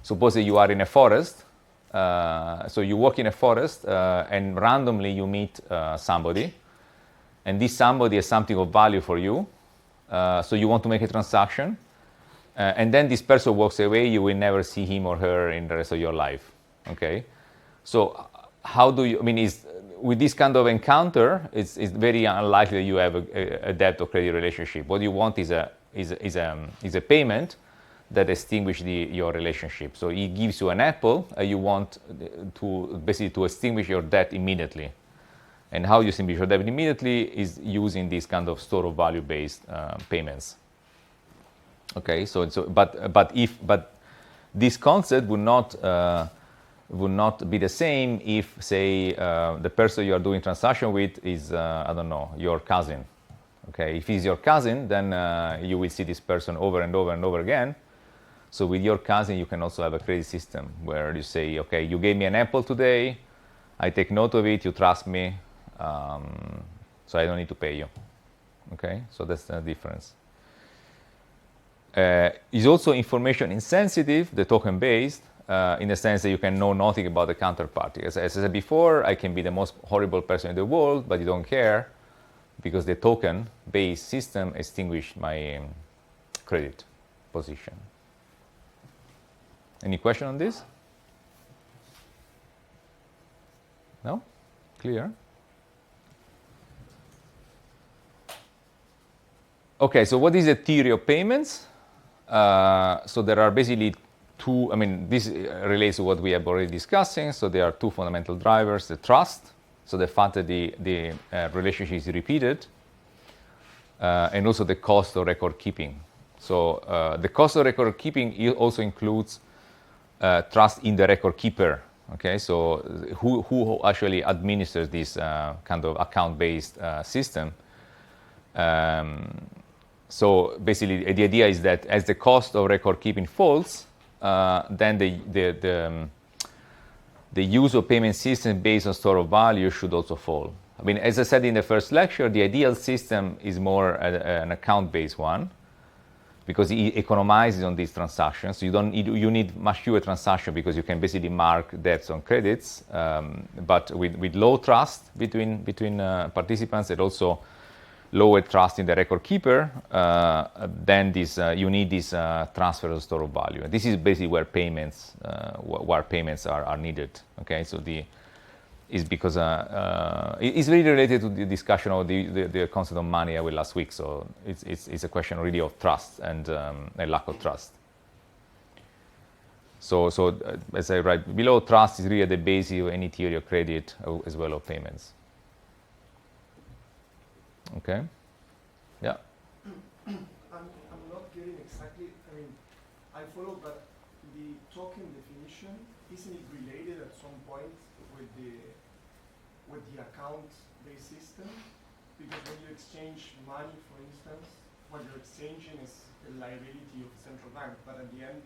suppose that you are in a forest, so you walk in a forest and randomly you meet somebody, and this somebody has something of value for you, so you want to make a transaction, and then this person walks away, you will never see him or her in the rest of your life, okay? So how do you? I mean, with this kind of encounter, it's very unlikely that you have a debt or credit relationship. What you want is a payment that extinguishes your relationship. So he gives you an apple, you want to basically to extinguish your debt immediately. And how you extinguish your debt immediately is using this kind of store of value based payments. Okay, but this concept would not be the same if, say, the person you are doing transaction with is, I don't know, your cousin. Okay, if he's your cousin, then you will see this person over and over and over again. So with your cousin, you can also have a credit system where you say, okay, you gave me an apple today, I take note of it, you trust me, so I don't need to pay you. Okay, so that's the difference. It's also information insensitive, the token based, in the sense that you can know nothing about the counterparty. As I said before, I can be the most horrible person in the world, but you don't care because the token based system extinguished my credit position. Any question on this? No? Clear? Okay, so what is a theory of payments? So there are basically two, I mean, this relates to what we have already discussing. So there are two fundamental drivers, the trust, so the fact that the relationship is repeated, and also the cost of record keeping. So the cost of record keeping also includes trust in the record keeper. Okay, so who actually administers this kind of account-based system? So basically, the idea is that as the cost of record keeping falls, then the use of payment system based on store of value should also fall. I mean, as I said in the first lecture, the ideal system is more an account-based one, because it economizes on these transactions. So you need much fewer transactions because you can basically mark debts on credits. But with low trust between participants and also lower trust in the record keeper, then you need this transfer of store of value. And this is basically where payments are needed. Okay, so is because it's really related to the discussion of the concept of money I had last week. So it's a question really of trust and a lack of trust. So as I write below, trust is really at the basis of any theory of credit as well as payments. Okay. Yeah.
I'm not getting exactly. I mean, I follow, but the token definition isn't it related at some point with the account-based system? Because when you exchange money, for instance, what you're exchanging is the liability of the central bank. But at the end,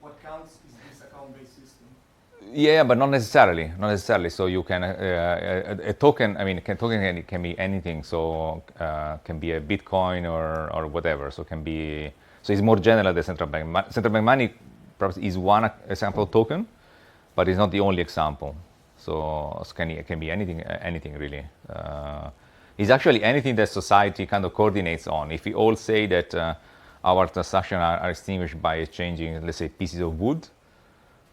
what counts is this account-based system.
Yeah, but not necessarily. Not necessarily. So you can a token. I mean, token can be anything. So can be a Bitcoin or whatever. So can be. So it's more general than central bank. Central bank money perhaps is one example token, but it's not the only example. So it can be anything really. It's actually anything that society kind of coordinates on. If we all say that our transactions are extinguished by exchanging, let's say, pieces of wood.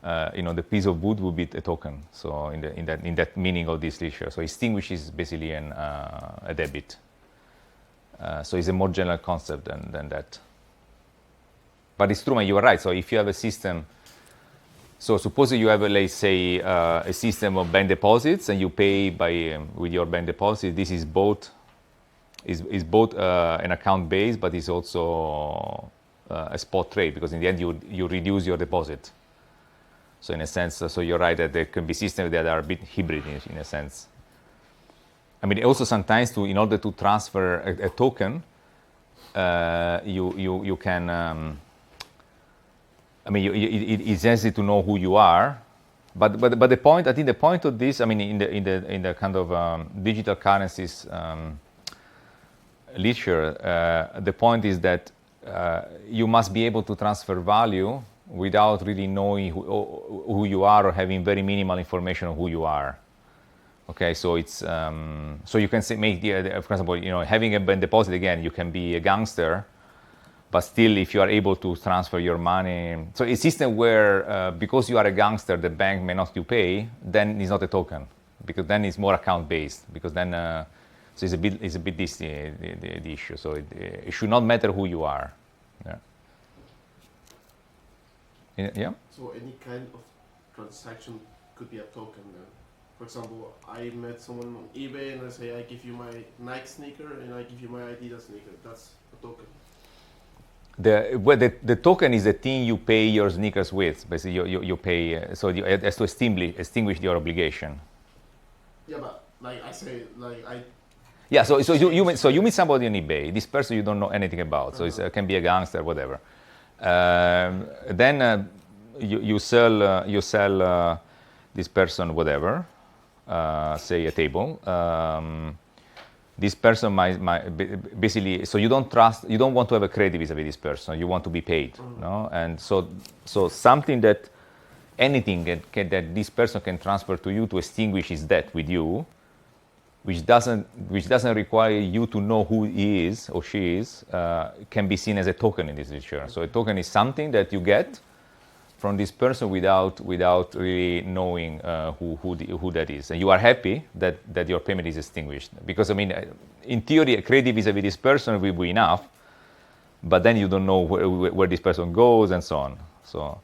The piece of wood would be a token. So in that meaning of this literature, so extinguish is basically a debit. So it's a more general concept than that. But it's true, man, you are right. So if you have a system, so suppose you have, let's say, a system of bank deposits, and you pay with your bank deposit. This is both an account base, but it's also a spot trade, because in the end you reduce your deposit. So in a sense, so you're right that there can be systems that are a bit hybrid in a sense. I mean, also sometimes in order to transfer a token, you can. I mean, it's easy to know who you are, but the point, I think the point of this, I mean, in the kind of digital currencies literature, the point is that you must be able to transfer value without really knowing who you are or having very minimal information on who you are. Okay, so it's so you can make for example, having a bank deposit, again, you can be a gangster, but still, if you are able to transfer your money, so a system where because you are a gangster, the bank may not you pay, then it's not a token. because then it's more account based, because then so it's a bit this the issue. So it should not matter who you are. Yeah. Yeah.
So any kind of transaction could be a token then. For example, I met someone on eBay and I say I give you my Nike sneaker and I give you my Adidas sneaker. That's a token.
The token is the thing you pay your sneakers with. Basically, you pay, so it has to extinguish your obligation.
Yeah, but like I say, like I.
Yeah, so you meet somebody on eBay. This person you don't know anything about, so it can be a gangster, whatever. Then you sell this person whatever, say a table. This person might basically, so you don't want to have a credit vis-a-vis this person. You want to be paid, no? And so something that anything that this person can transfer to you to extinguish his debt with you, which doesn't require you to know who he is or she is, can be seen as a token in this literature. So a token is something that you get from this person without really knowing who that is, and you are happy that your payment is extinguished, because I mean, in theory, a credit vis-a-vis this person will be enough, but then you don't know where this person goes and so on. So,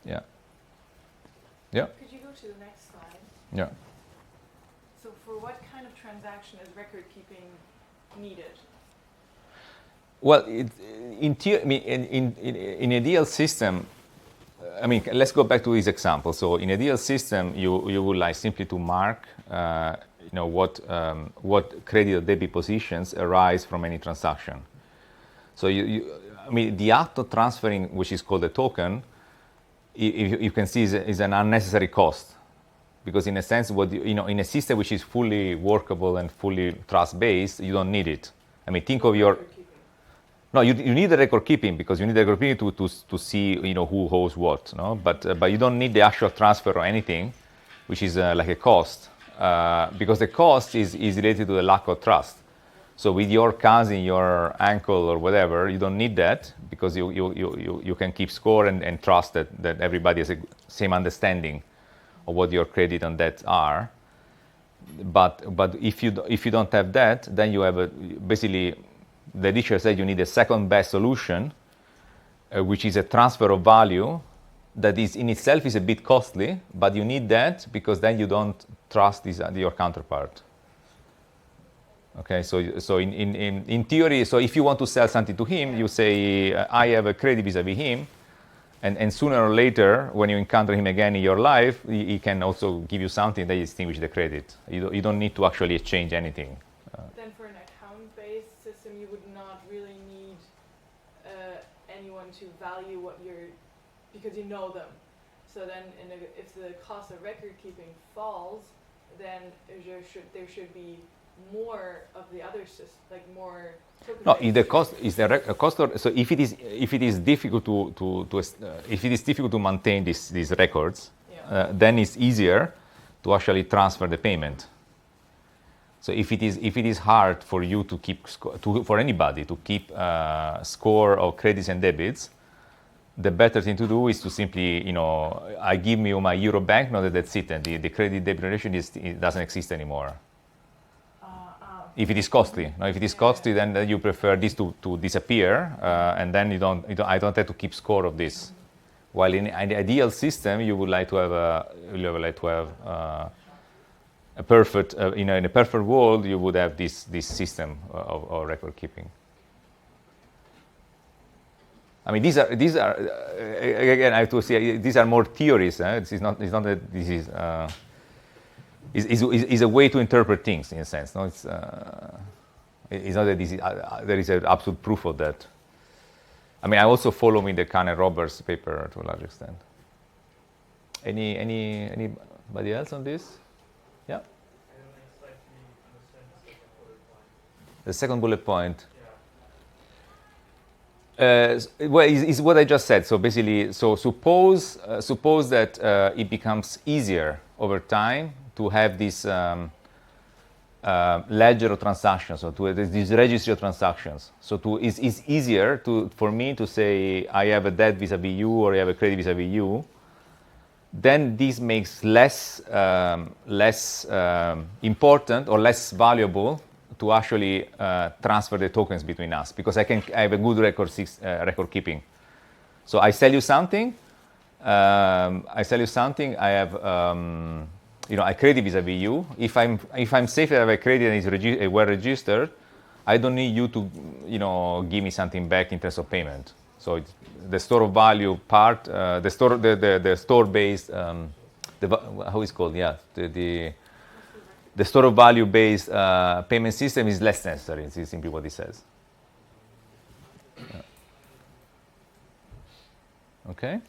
yeah.
Could you go to the next slide?
Yeah.
So for what kind of transaction is record keeping needed?
Well, in ideal system, I mean, let's go back to this example. So in ideal system, you would like simply to mark, what credit or debit positions arise from any transaction. So the act of transferring, which is called a token, you can see is an unnecessary cost, because in a sense, in a system which is fully workable and fully trust-based, you don't need it. I mean, think of your. No, you need the record keeping, because you need the record keeping to see who owes what, no? But you don't need the actual transfer or anything, which is like a cost, because the cost is related to the lack of trust. So with your cousin, your uncle, or whatever, you don't need that, because you can keep score and trust that everybody has the same understanding of what your credit and debt are. But if you don't have that, then you have basically. The dictionary said you need a second best solution, which is a transfer of value that is in itself is a bit costly, but you need that because then you don't trust your counterpart. Okay, so in theory, so if you want to sell something to him, you say, I have a credit vis-a-vis him, and sooner or later, when you encounter him again in your life, he can also give you something that distinguishes the credit. You don't need to actually exchange anything.
Then for an account-based system, you would not really need anyone to value what you're, because you know them. So then, if the cost of record keeping falls, then there should be more of the other system, like more.
No, if the cost is the cost of, so if it is difficult to maintain these records,
Yeah.
Then it's easier to actually transfer the payment. So if it is hard for you to keep for anybody to keep score of credits and debits, the better thing to do is to simply, I give you my euro banknote, that's it, and the credit debit relation it doesn't exist anymore. If it is costly, now if it is costly, then you prefer this to disappear, and then I don't have to keep score of this. While in the ideal system, you would like to have a perfect, in a perfect world, you would have this system of record keeping. I mean, these are again, I have to say, these are more theories. It's not that this is a way to interpret things in a sense. No, it's not that there is an absolute proof of that. I mean, I also follow the Kahn and Roberts paper to a large extent. Anybody else on this? Yeah.
I don't exactly understand
The second bullet point. Well, is what I just said. So basically, suppose that it becomes easier over time to have this ledger of transactions, or to have this registry of transactions. So it's easier for me to say I have a debt vis-a-vis you, or I have a credit vis-a-vis you, then this makes less important or less valuable to actually transfer the tokens between us, because I have a good record keeping. So I sell you something. I have I credit vis-a-vis you. If I'm safe that I have a credit and it's well registered, I don't need you to give me something back in terms of payment. So the store of value part, the store based, how is it called? Yeah, the store of value based payment system is less necessary. Is simply what it says. Yeah. Okay.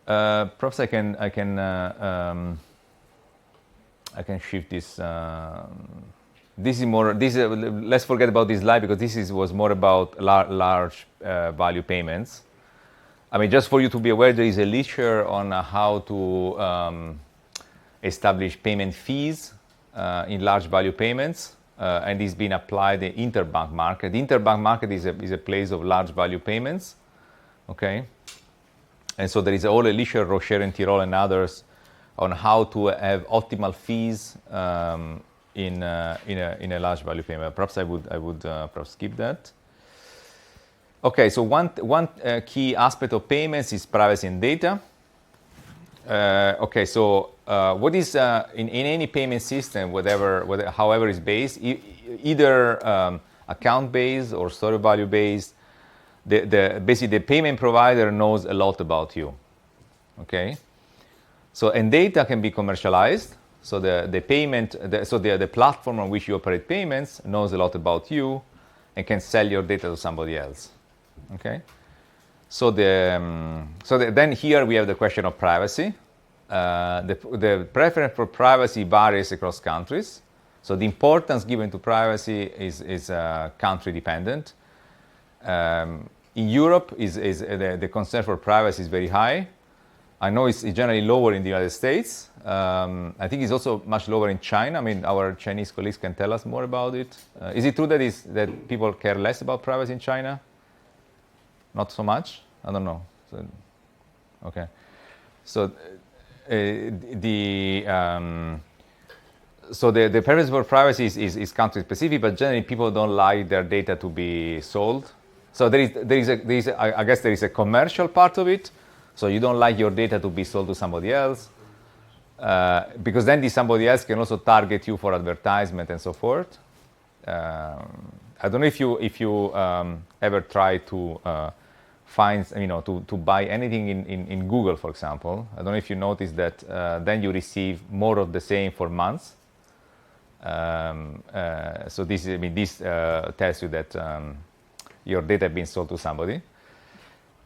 Perhaps I can shift this. This is more. Let's forget about this slide, because this was more about large value payments. I mean, just for you to be aware, there is a literature on how to establish payment fees in large value payments, and it's been applied in the interbank market. The interbank market is a place of large value payments. Okay. And so there is all a literature, Rocher and Tirole and others, on how to have optimal fees in a large value payment. Perhaps I would perhaps skip that. Okay, so one key aspect of payments is privacy and data. Okay, so what is in any payment system, however it's based, either account based or store value based, basically the payment provider knows a lot about you. Okay, so and data can be commercialized. So the platform on which you operate payments knows a lot about you and can sell your data to somebody else. Okay, so then here we have the question of privacy. The preference for privacy varies across countries. So the importance given to privacy is country dependent. In Europe, the concern for privacy is very high. I know it's generally lower in the United States. I think it's also much lower in China. I mean, our Chinese colleagues can tell us more about it. Is it true that people care less about privacy in China? Not so much? I don't know. Okay. So the preference for privacy is country specific, but generally people don't like their data to be sold. So I guess there is a commercial part of it. So you don't like your data to be sold to somebody else, because then somebody else can also target you for advertisement and so forth. I don't know if you ever try to find, to buy anything in Google, for example. I don't know if you noticed that then you receive more of the same for months. So this tells you that your data has been sold to somebody.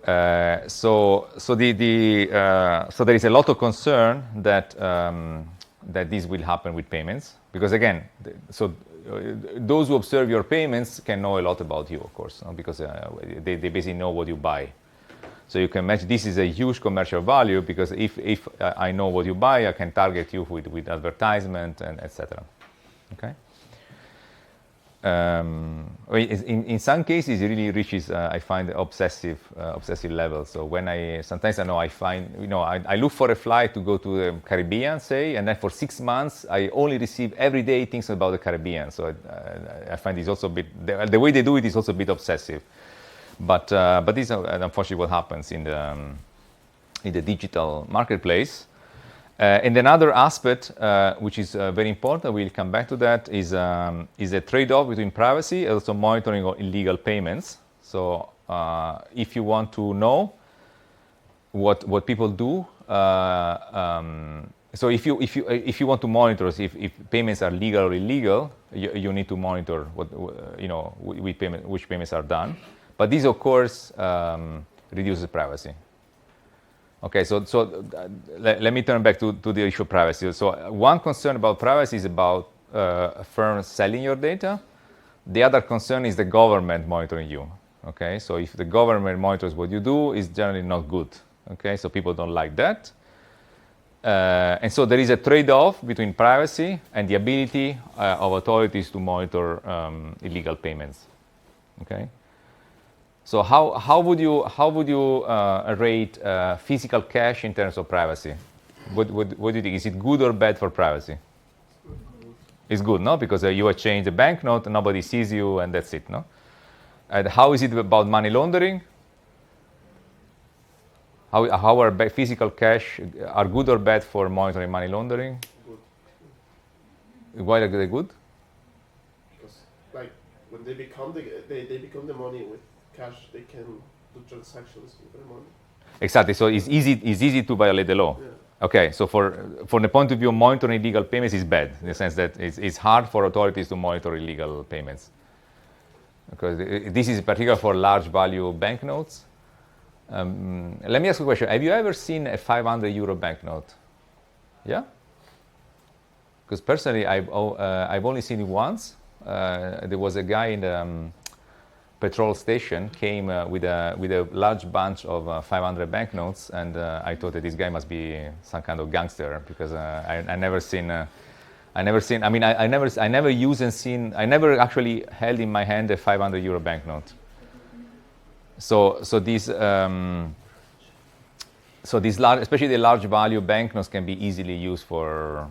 So there is a lot of concern that this will happen with payments, because again, those who observe your payments can know a lot about you, of course, because they basically know what you buy. So you can imagine this is a huge commercial value, because if I know what you buy, I can target you with advertisement and etc. Okay. In some cases, it really reaches, I find, obsessive levels. So when I find, I look for a flight to go to the Caribbean, say, and then for 6 months, I only receive every day things about the Caribbean. So I find it's also a bit, the way they do it is also a bit obsessive. But this is unfortunately what happens in the digital marketplace. And another aspect, which is very important, we'll come back to that, is a trade-off between privacy and also monitoring of illegal payments. So if you want to know what people do, so if you want to monitor if payments are legal or illegal, you need to monitor which payments are done. But this, of course, reduces privacy. Okay, so let me turn back to the issue of privacy. So one concern about privacy is about firms selling your data. The other concern is the government monitoring you. Okay, so if the government monitors what you do, it's generally not good. Okay, so people don't like that. And so there is a trade-off between privacy and the ability of authorities to monitor illegal payments. Okay. So how would you rate physical cash in terms of privacy? What do you think? Is it good or bad for privacy? It's good, no? Because you exchange the banknote, nobody sees you, and that's it, no? And how is it about money laundering? How are physical cash are good or bad for monitoring money laundering?
Good.
Why are they good?
Because like when they become the money with cash, they can do transactions with their money.
Exactly. So it's easy to violate the law.
Yeah.
Okay. So from the point of view of monitoring illegal payments is bad in the sense that it's hard for authorities to monitor illegal payments. Because this is particular for large value banknotes. Let me ask you a question. Have you ever seen a 500 euro banknote? Yeah? Because personally, I've only seen it once. There was a guy in the petrol station came with a large bunch of 500 banknotes, and I thought that this guy must be some kind of gangster because I never actually held in my hand a 500 euro banknote. So these large, especially the large value banknotes, can be easily used for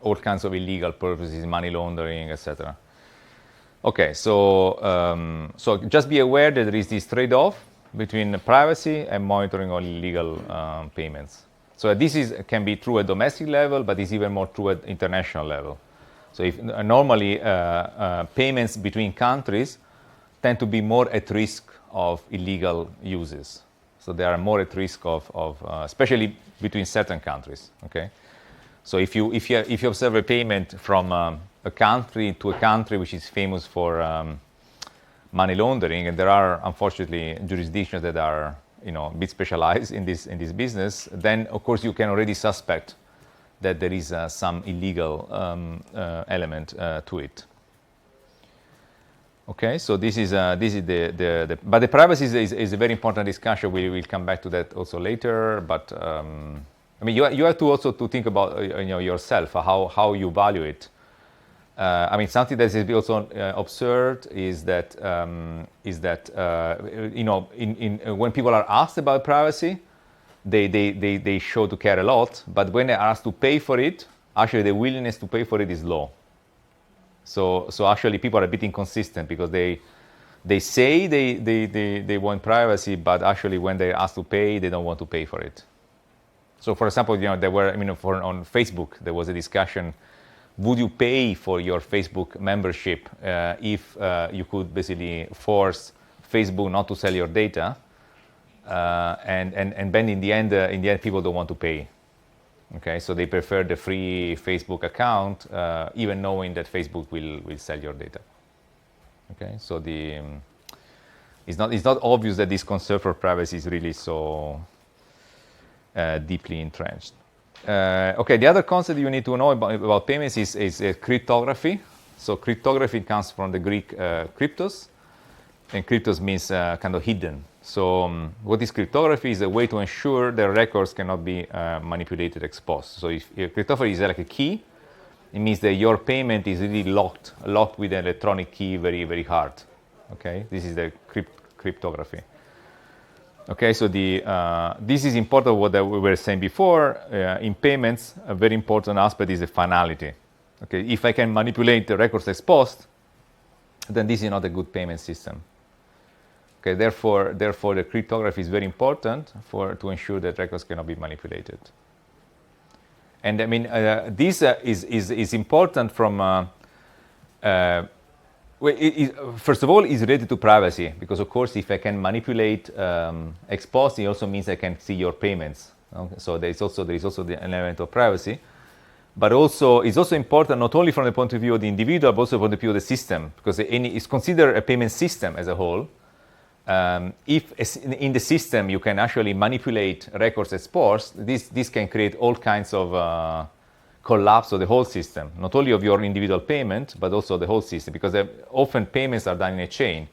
all kinds of illegal purposes, money laundering, etc. Okay, so just be aware that there is this trade-off between privacy and monitoring all illegal payments. So this can be true at domestic level, but it's even more true at international level. So if normally payments between countries tend to be more at risk of illegal uses. So they are more at risk of especially between certain countries. Okay, so if you observe a payment from a country to a country which is famous for money laundering, and there are unfortunately jurisdictions that are a bit specialized in this business, then of course you can already suspect that there is some illegal element to it. Okay, so this is the but the privacy is a very important discussion. We will come back to that also later. But I mean, you have to also to think about yourself how you value it. I mean, something that is also observed is that when people are asked about privacy, they show to care a lot. But when they are asked to pay for it, actually the willingness to pay for it is low. So actually people are a bit inconsistent because they say they want privacy, but actually when they're asked to pay, they don't want to pay for it. So for example, there were on Facebook there was a discussion: would you pay for your Facebook membership if you could basically force Facebook not to sell your data? And then in the end people don't want to pay. Okay, so they prefer the free Facebook account, even knowing that Facebook will sell your data. Okay, so it's not obvious that this concern for privacy is really so deeply entrenched. Okay, the other concept you need to know about payments is cryptography. So cryptography comes from the Greek cryptos, and cryptos means kind of hidden. So what is cryptography is a way to ensure that records cannot be manipulated, exposed. So if cryptography is like a key, it means that your payment is really locked with an electronic key, very, very hard. Okay, this is the cryptography. Okay, so this is important. What we were saying before in payments, a very important aspect is the finality. Okay, if I can manipulate the records exposed, then this is not a good payment system. Okay, therefore, the cryptography is very important to ensure that records cannot be manipulated. And I mean, this is important from. First of all, is related to privacy because, of course, if I can manipulate exposed, it also means I can see your payments. Okay? So there is also the element of privacy, but also it's also important not only from the point of view of the individual, but also from the point of view of the system, because it's considered a payment system as a whole. If in the system you can actually manipulate records exposed, this can create all kinds of collapse of the whole system, not only of your individual payment, but also the whole system, because often payments are done in a chain.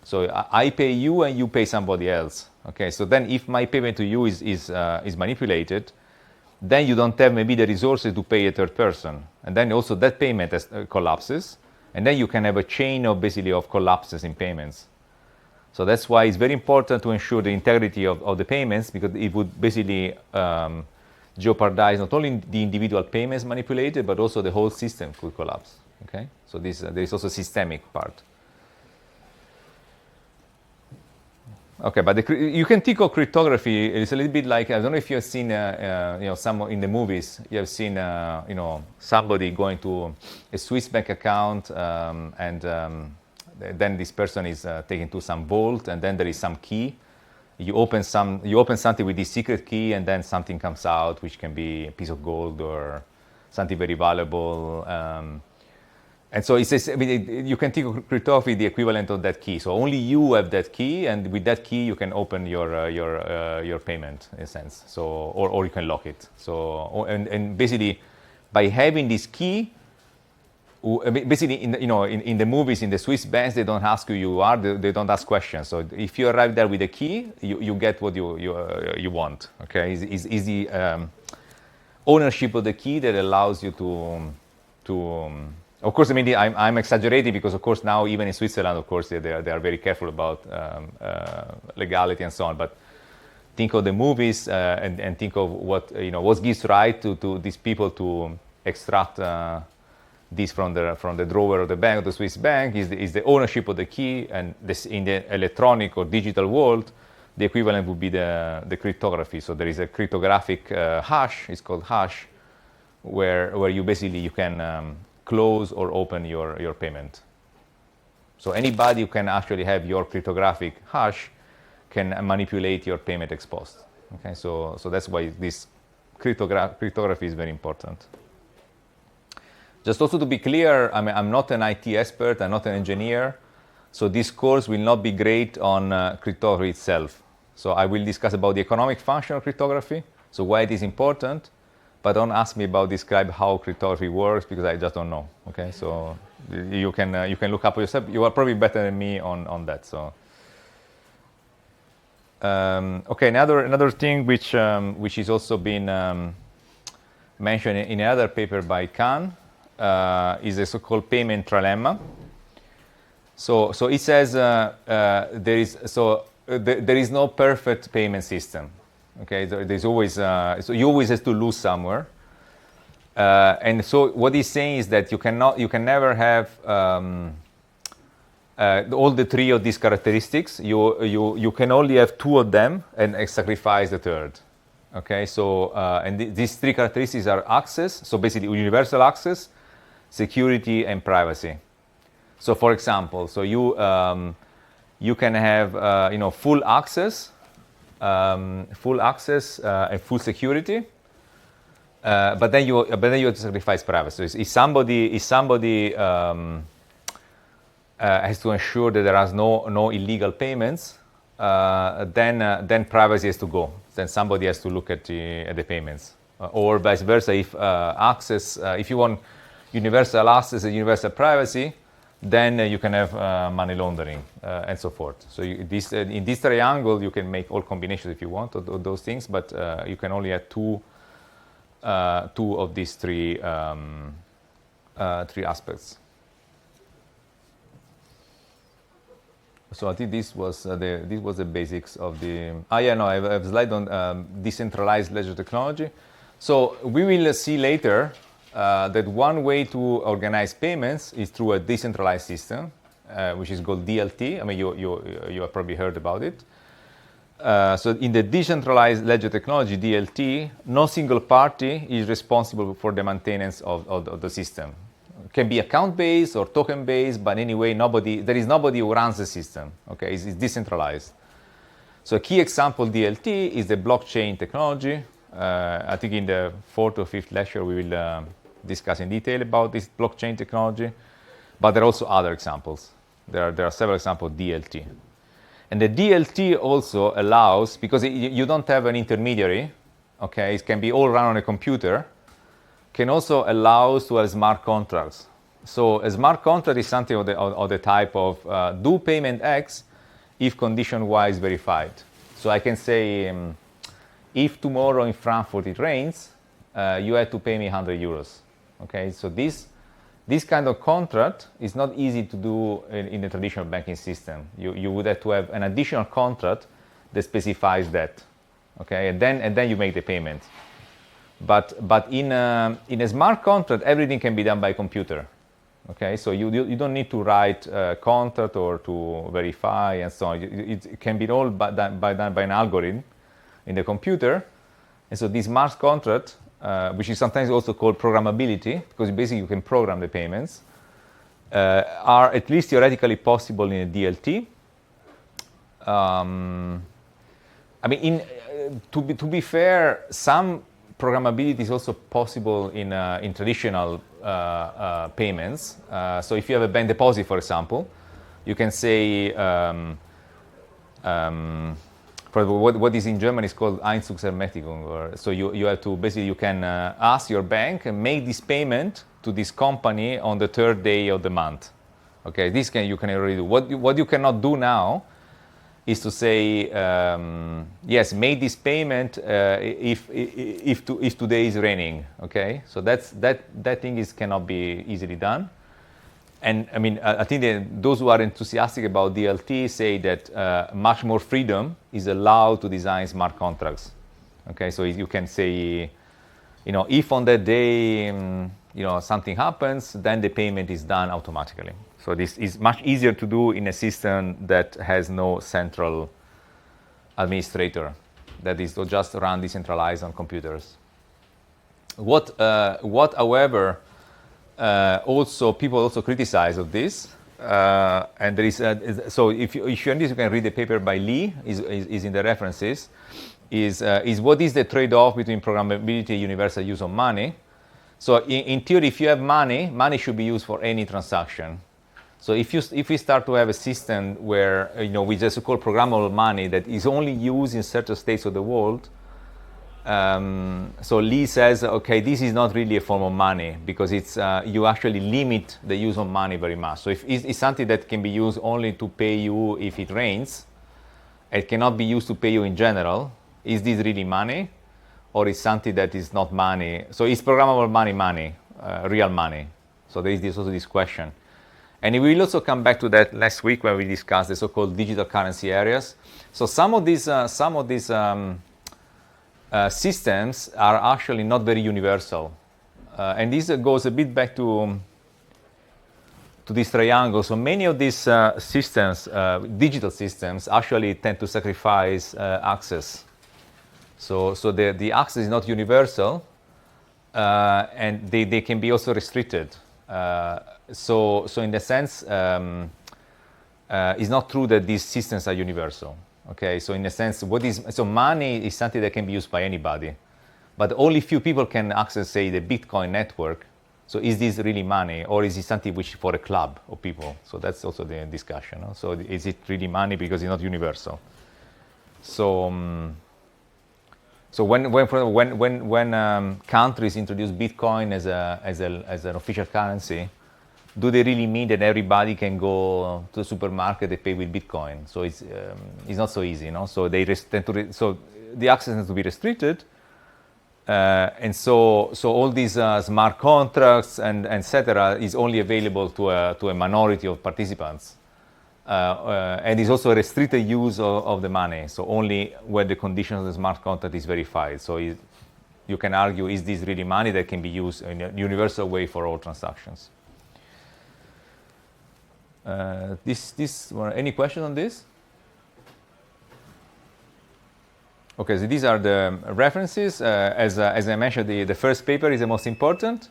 So I pay you and you pay somebody else. Okay, so then if my payment to you is manipulated, then you don't have maybe the resources to pay a third person, and then also that payment collapses, and then you can have a chain of basically of collapses in payments. So that's why it's very important to ensure the integrity of the payments, because it would basically jeopardize not only the individual payments manipulated, but also the whole system could collapse. Okay, so there is also a systemic part. Okay, but you can think of cryptography. It's a little bit like, I don't know if you have seen, some in the movies. You have seen, somebody going to a Swiss bank account, and then this person is taken to some vault, and then there is some key. You open something with this secret key, and then something comes out, which can be a piece of gold or something very valuable. And so you can think of cryptography the equivalent of that key. So only you have that key, and with that key you can open your payment in a sense. So or you can lock it. So and basically by having this key, basically in the movies, in the Swiss banks, they don't ask who you are. They don't ask questions. So if you arrive there with a key, you get what you want. Okay, is the ownership of the key that allows you to of course, I mean, I'm exaggerating because, of course, now even in Switzerland, of course, they are very careful about legality and so on. But think of the movies and think of what gives right to these people to extract this from the drawer of the bank, of the Swiss bank, is the ownership of the key. And this, in the electronic or digital world, the equivalent would be the cryptography. So there is a cryptographic hash. It's called hash, where you can close or open your payment. So anybody who can actually have your cryptographic hash can manipulate your payment ex post. Okay, so that's why this cryptography is very important. Just also to be clear, I mean, I'm not an IT expert, I'm not an engineer, so this course will not be great on cryptography itself. So I will discuss about the economic function of cryptography, so why it is important, but don't ask me about describe how cryptography works, because I just don't know. Okay, so you can look up yourself. You are probably better than me on that. So okay, another thing which is also been mentioned in another paper by Khan is a so-called payment trilemma. So it says there is no perfect payment system. Okay, there's always so you always have to lose somewhere, and so what he's saying is that you can never have all the three of these characteristics. You can only have two of them and sacrifice the third. Okay, so and these three characteristics are access. So basically, universal access, security, and privacy. So for example, so you can have full access. And full security, but then you have to sacrifice privacy. So if somebody has to ensure that there are no illegal payments, then privacy has to go. Then somebody has to look at the payments, or vice versa. If you want universal access and universal privacy, then you can have money laundering and so forth. So in this triangle, you can make all combinations if you want of those things, but you can only have two of these three aspects. So I think this was the basics of the. I have a slide on decentralized ledger technology. So we will see later. That one way to organize payments is through a decentralized system, which is called DLT. I mean, you have probably heard about it. So in the decentralized ledger technology, DLT, no single party is responsible for the maintenance of the system. It can be account-based or token-based, but anyway, there is nobody who runs the system. Okay, it's decentralized. So a key example of DLT is the blockchain technology. I think in the 4th or 5th lecture we will discuss in detail about this blockchain technology, but there are also other examples. There are several examples of DLT. And the DLT also allows, because you don't have an intermediary, okay, it can be all run on a computer, can also allow to have smart contracts. So a smart contract is something of the type of do payment X if condition-wise verified. So I can say, if tomorrow in Frankfurt it rains, you have to pay me 100 euros. Okay, so this This kind of contract is not easy to do in the traditional banking system. You would have to have an additional contract that specifies that, okay, and then you make the payment. But in a smart contract, everything can be done by computer, okay. So you don't need to write a contract or to verify and so on. It can be all done by an algorithm in the computer, and so this smart contract, which is sometimes also called programmability, because basically you can program the payments, are at least theoretically possible in a DLT. I mean, to be fair, some programmability is also possible in traditional payments. So if you have a bank deposit, for example, you can say, for what is in German is called Einzugsermächtigung. Or, so you have to, basically you can ask your bank and make this payment to this company on the third day of the month. Okay, this you can already do. What you cannot do now is to say, yes, make this payment if today is raining. Okay, so that thing cannot be easily done. And I mean, I think that those who are enthusiastic about DLT say that much more freedom is allowed to design smart contracts. Okay, so you can say, if on that day, something happens, then the payment is done automatically. So this is much easier to do in a system that has no central administrator, that is just run decentralized on computers. What however, also people also criticize of this, and there is so if you're this, you can read the paper by Lee, is in the references, is what is the trade-off between programmability and universal use of money. So in theory, if you have money should be used for any transaction. So if we start to have a system where we just call programmable money that is only used in certain states of the world, so Lee says, okay, this is not really a form of money because it's you actually limit the use of money very much. So if it's something that can be used only to pay you if it rains, it cannot be used to pay you in general. Is this really money, or is something that is not money? So is programmable money, real money? So there is also this question. And we will also come back to that next week when we discuss the so-called digital currency areas. So some of these systems are actually not very universal. And this goes a bit back to this triangle. So many of these systems, digital systems, actually tend to sacrifice access. So the access is not universal, and they can be also restricted. So in the sense, it's not true that these systems are universal. Okay, so in a sense, money is something that can be used by anybody, but only few people can access, say, the Bitcoin network. So is this really money, or is it something which for a club of people? So that's also the discussion. No? So is it really money because it's not universal? So when countries introduce Bitcoin as an official currency, do they really mean that everybody can go to the supermarket and pay with Bitcoin? So it's not so easy, So they so the access has to be restricted, and so all these smart contracts and etc. is only available to a minority of participants, and is also a restricted use of the money. So only when the condition of the smart contract is verified. So you can argue, is this really money that can be used in a universal way for all transactions? Any question on this? Okay, so these are the references. As I mentioned, the first paper is the most important.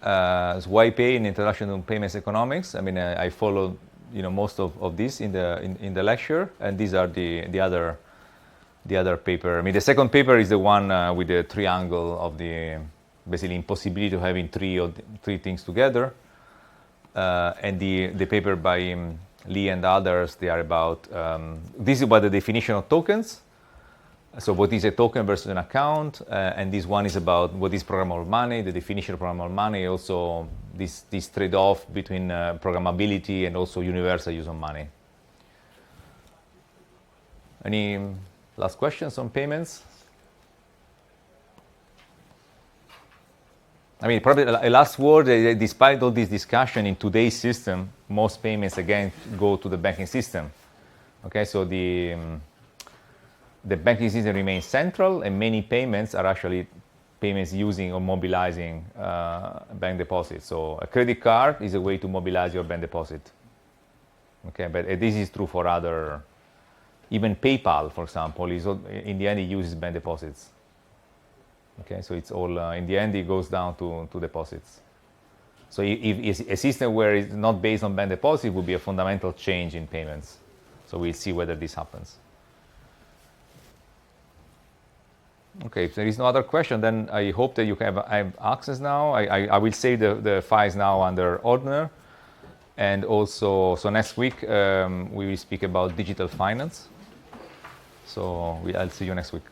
It's Why Pay in Introduction to Payments Economics. I mean, I followed most of this in the lecture, and these are the other paper. I mean, the second paper is the one with the triangle of the basically impossibility of having three things together. And the paper by Lee and others, they are about, this is about the definition of tokens. So what is a token versus an account? And this one is about what is programmable money, the definition of programmable money, also this trade-off between programmability and also universal use of money. Any last questions on payments? I mean, probably a last word, despite all this discussion, in today's system, most payments, again, go to the banking system. Okay, so the banking system remains central, and many payments are actually payments using or mobilizing bank deposits. So a credit card is a way to mobilize your bank deposit. Okay, but this is true for other, even PayPal, for example, in the end it uses bank deposits. Okay, so it's all, in the end it goes down to deposits. So if a system where it's not based on bank deposit would be a fundamental change in payments. So we'll see whether this happens. Okay, if there is no other question, then I hope that you have access now. I will save the files now under Ordner. And also, so next week we will speak about digital finance. So I'll see you next week.